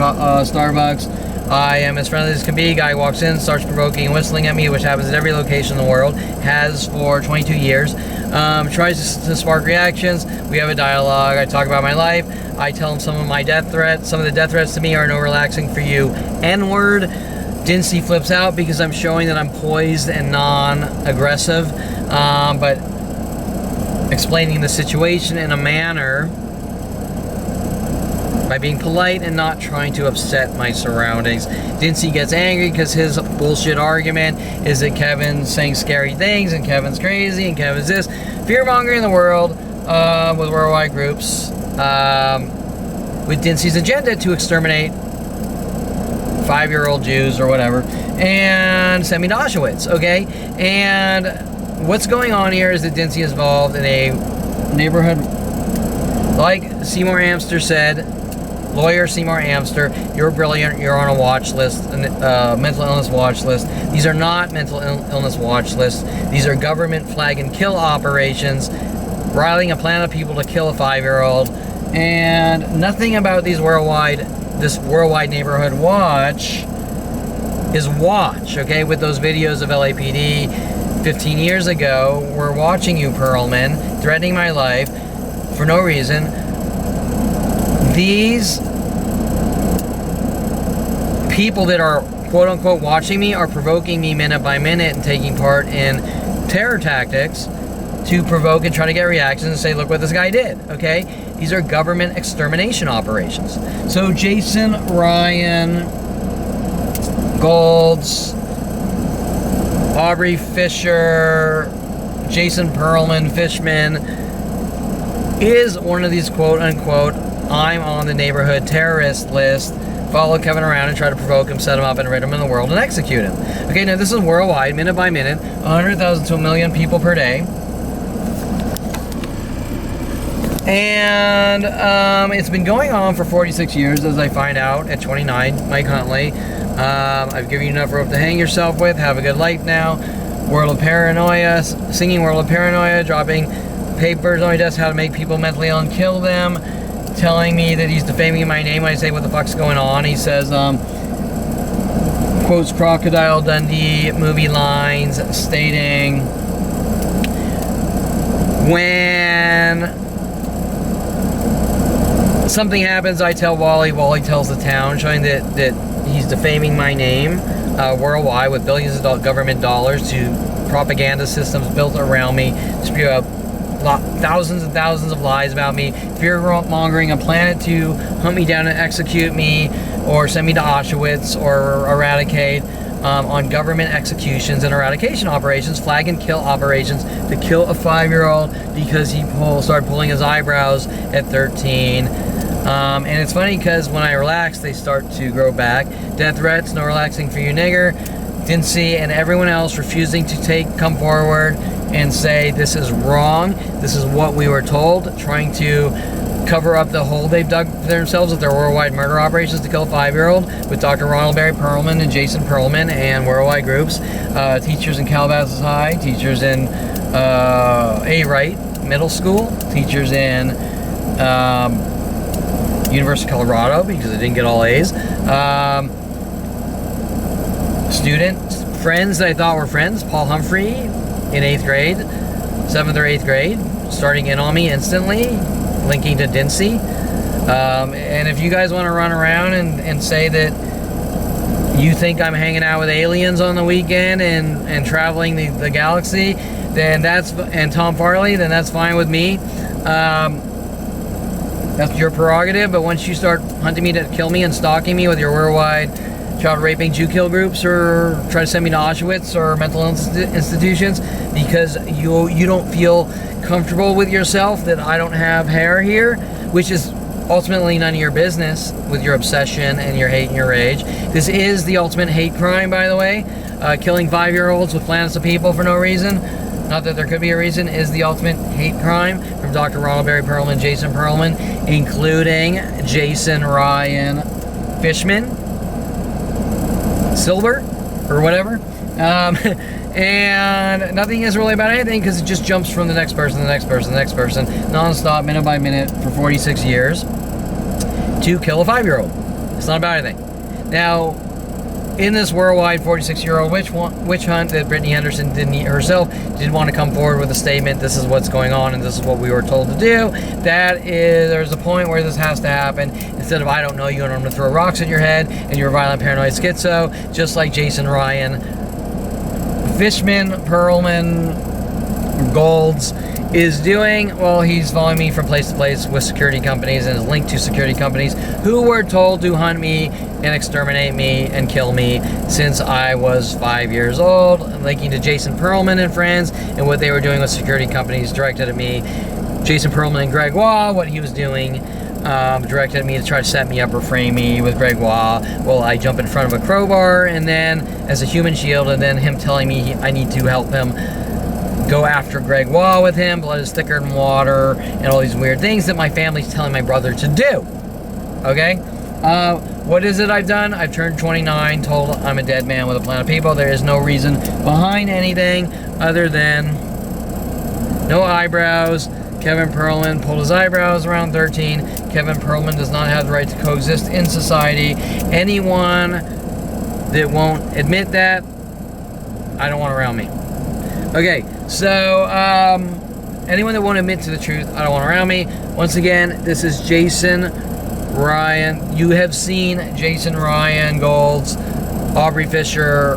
Starbucks. I am as friendly as can be. Guy walks in, starts provoking and whistling at me, which happens at every location in the world, has for 22 years. Tries to spark reactions. We have a dialogue. I talk about my life. I tell him some of my death threats. Some of the death threats to me are no relaxing for you. N-word. Dincy flips out because I'm showing that I'm poised and non-aggressive, but explaining the situation in a manner by being polite and not trying to upset my surroundings. Dincy gets angry because his bullshit argument is that Kevin's saying scary things and Kevin's crazy and Kevin's this. Fear-mongering in the world with worldwide groups with Dincy's agenda to exterminate 5-year-old Jews or whatever and send me to Auschwitz, okay? And what's going on here is that Dincy is involved in a neighborhood, like Seymour Amster said, lawyer Seymour Amster, you're brilliant, you're on a watch list, mental illness watch list. These are not mental illness watch lists. These are government flag and kill operations, riling a plan of people to kill a 5-year-old, and nothing about this worldwide neighborhood watch is watch, okay? With those videos of LAPD 15 years ago, we're watching you, Perelman, threatening my life for no reason. These people that are quote-unquote watching me are provoking me minute by minute and taking part in terror tactics to provoke and try to get reactions and say, look what this guy did, okay? These are government extermination operations. So Jason, Ryan, Golds, Aubrey Fisher, Jason Perelman, FIshman is one of these quote-unquote I'm on the neighborhood terrorist list, follow Kevin around and try to provoke him, set him up, and rid him in the world and execute him. Okay, now this is worldwide, minute by minute, 100,000 to 1 million people per day. And it's been going on for 46 years, as I find out at 29, Mike Huntley. I've given you enough rope to hang yourself with. Have a good life now. World of Paranoia, singing World of Paranoia, dropping papers on my desk how to make people mentally ill and kill them, telling me that he's defaming my name when I say what the fuck's going on. He says, quotes Crocodile Dundee movie lines, stating, when something happens, I tell Wally, Wally tells the town, showing that he's defaming my name worldwide with billions of government dollars to propaganda systems built around me, spew out thousands and thousands of lies about me, fear-mongering a planet to hunt me down and execute me, or send me to Auschwitz, or eradicate, on government executions and eradication operations, flag and kill operations, to kill a 5-year-old because he started pulling his eyebrows at 13. And it's funny because when I relax, they start to grow back. Death threats, no relaxing for you, nigger. Dincy and everyone else refusing to come forward and say this is wrong, this is what we were told, trying to cover up the hole they've dug for themselves with their worldwide murder operations to kill a 5-year-old with Dr. Ronald Barry Perelman and Jason Perelman and worldwide groups, teachers in Calabasas High, teachers in A-Wright Middle School, teachers in University of Colorado because I didn't get all A's, students, friends that I thought were friends, Paul Humphrey in 8th grade, 7th or 8th grade, starting in on me instantly, linking to Dincy. And if you guys want to run around and say that you think I'm hanging out with aliens on the weekend and traveling the galaxy, then and Tom Farley, then that's fine with me. That's your prerogative, but once you start hunting me to kill me and stalking me with your worldwide child raping Jew kill groups, or try to send me to Auschwitz or mental institutions because you don't feel comfortable with yourself that I don't have hair here, which is ultimately none of your business with your obsession and your hate and your rage. This is the ultimate hate crime, by the way. Killing 5-year-olds with planets of people for no reason, not that there could be a reason, is the ultimate hate crime from Dr. Ronald Barry Perelman, Jason Perelman, including Jason Ryan FIshman, Silver, or whatever. And nothing is really about anything because it just jumps from the next person, the next person, the next person, non-stop, minute by minute, for 46 years to kill a 5-year-old. It's not about anything. Now, in this worldwide 46-year-old witch hunt that Brittany Henderson herself did want to come forward with a statement, this is what's going on and this is what we were told to do, there's a point where this has to happen. Instead of I don't know you and I'm going to throw rocks at your head and you're a violent paranoid schizo, just like Jason Ryan FIshman, Perelman, Golds is doing. Well, he's following me from place to place with security companies and is linked to security companies who were told to hunt me and exterminate me and kill me since I was 5 years old, linking to Jason Perelman and friends and what they were doing with security companies directed at me. Jason Perelman and Greg Waugh, what he was doing directed at me to try to set me up or frame me with Greg Waugh. Well, I jump in front of a crowbar and then as a human shield, and then him telling me I need to help him go after Greg Waugh with him, blood is thicker than water, and all these weird things that my family's telling my brother to do. Okay? What is it I've done? I've turned 29, told I'm a dead man with a plan of people. There is no reason behind anything other than no eyebrows. Kevin Perelman pulled his eyebrows around 13. Kevin Perelman does not have the right to coexist in society. Anyone that won't admit that, I don't want around me. Okay, so anyone that won't admit to the truth, I don't want around me. Once again, this is Jason Ryan. You have seen Jason Ryan, Golds, Aubrey Fisher,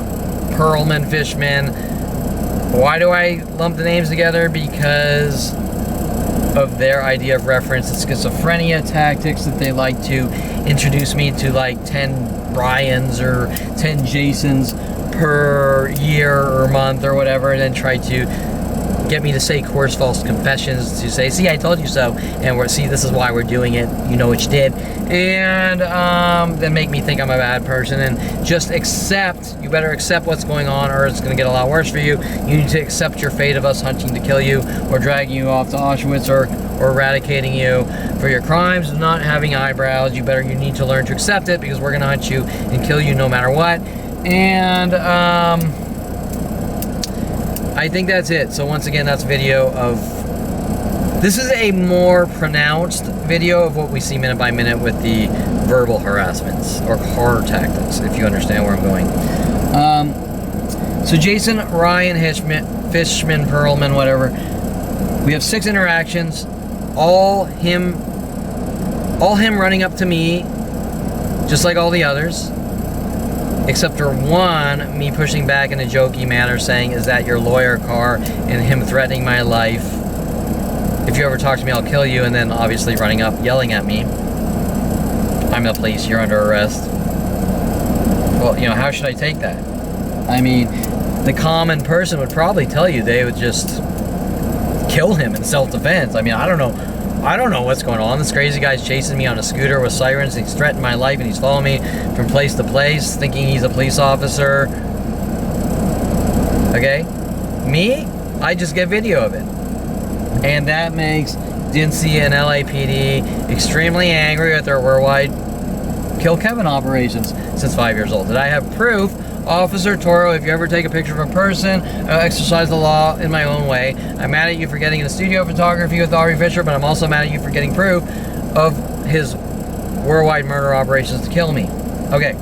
Perelman, FIshman. Why do I lump the names together? Because of their idea of reference, the schizophrenia tactics that they like to introduce me to, like 10 Ryans or 10 Jasons per year or month or whatever, and then try to get me to say coerced false confessions, to say, see, I told you so, and see, this is why we're doing it, you know what you did, and then make me think I'm a bad person, and just accept, you better accept what's going on, or it's going to get a lot worse for you. You need to accept your fate of us hunting to kill you, or dragging you off to Auschwitz, or eradicating you for your crimes of not having eyebrows. You need to learn to accept it, because we're going to hunt you and kill you no matter what. And I think that's it. So once again, that's a video of, this is a more pronounced video of what we see minute by minute with the verbal harassments or horror tactics, if you understand where I'm going. So Jason, Ryan FIshman, Perelman, whatever, we have 6 interactions, all him running up to me, just like all the others. Except for one, me pushing back in a jokey manner saying, is that your lawyer car? And him threatening my life. If you ever talk to me, I'll kill you. And then obviously running up, yelling at me. I'm the police, you're under arrest. Well, you know, how should I take that? I mean, the common person would probably tell you they would just kill him in self-defense. I mean, I don't know what's going on. This crazy guy's chasing me on a scooter with sirens. He's threatening my life, and he's following me from place to place, thinking he's a police officer. Okay? Me? I just get video of it. And that makes DNC and LAPD extremely angry with their worldwide Kill Kevin operations since 5 years old. Did I have proof? Officer Toro, if you ever take a picture of a person, I'll exercise the law in my own way. I'm mad at you for getting into studio photography with Ryan FIshman, but I'm also mad at you for getting proof of his worldwide murder operations to kill me. Okay.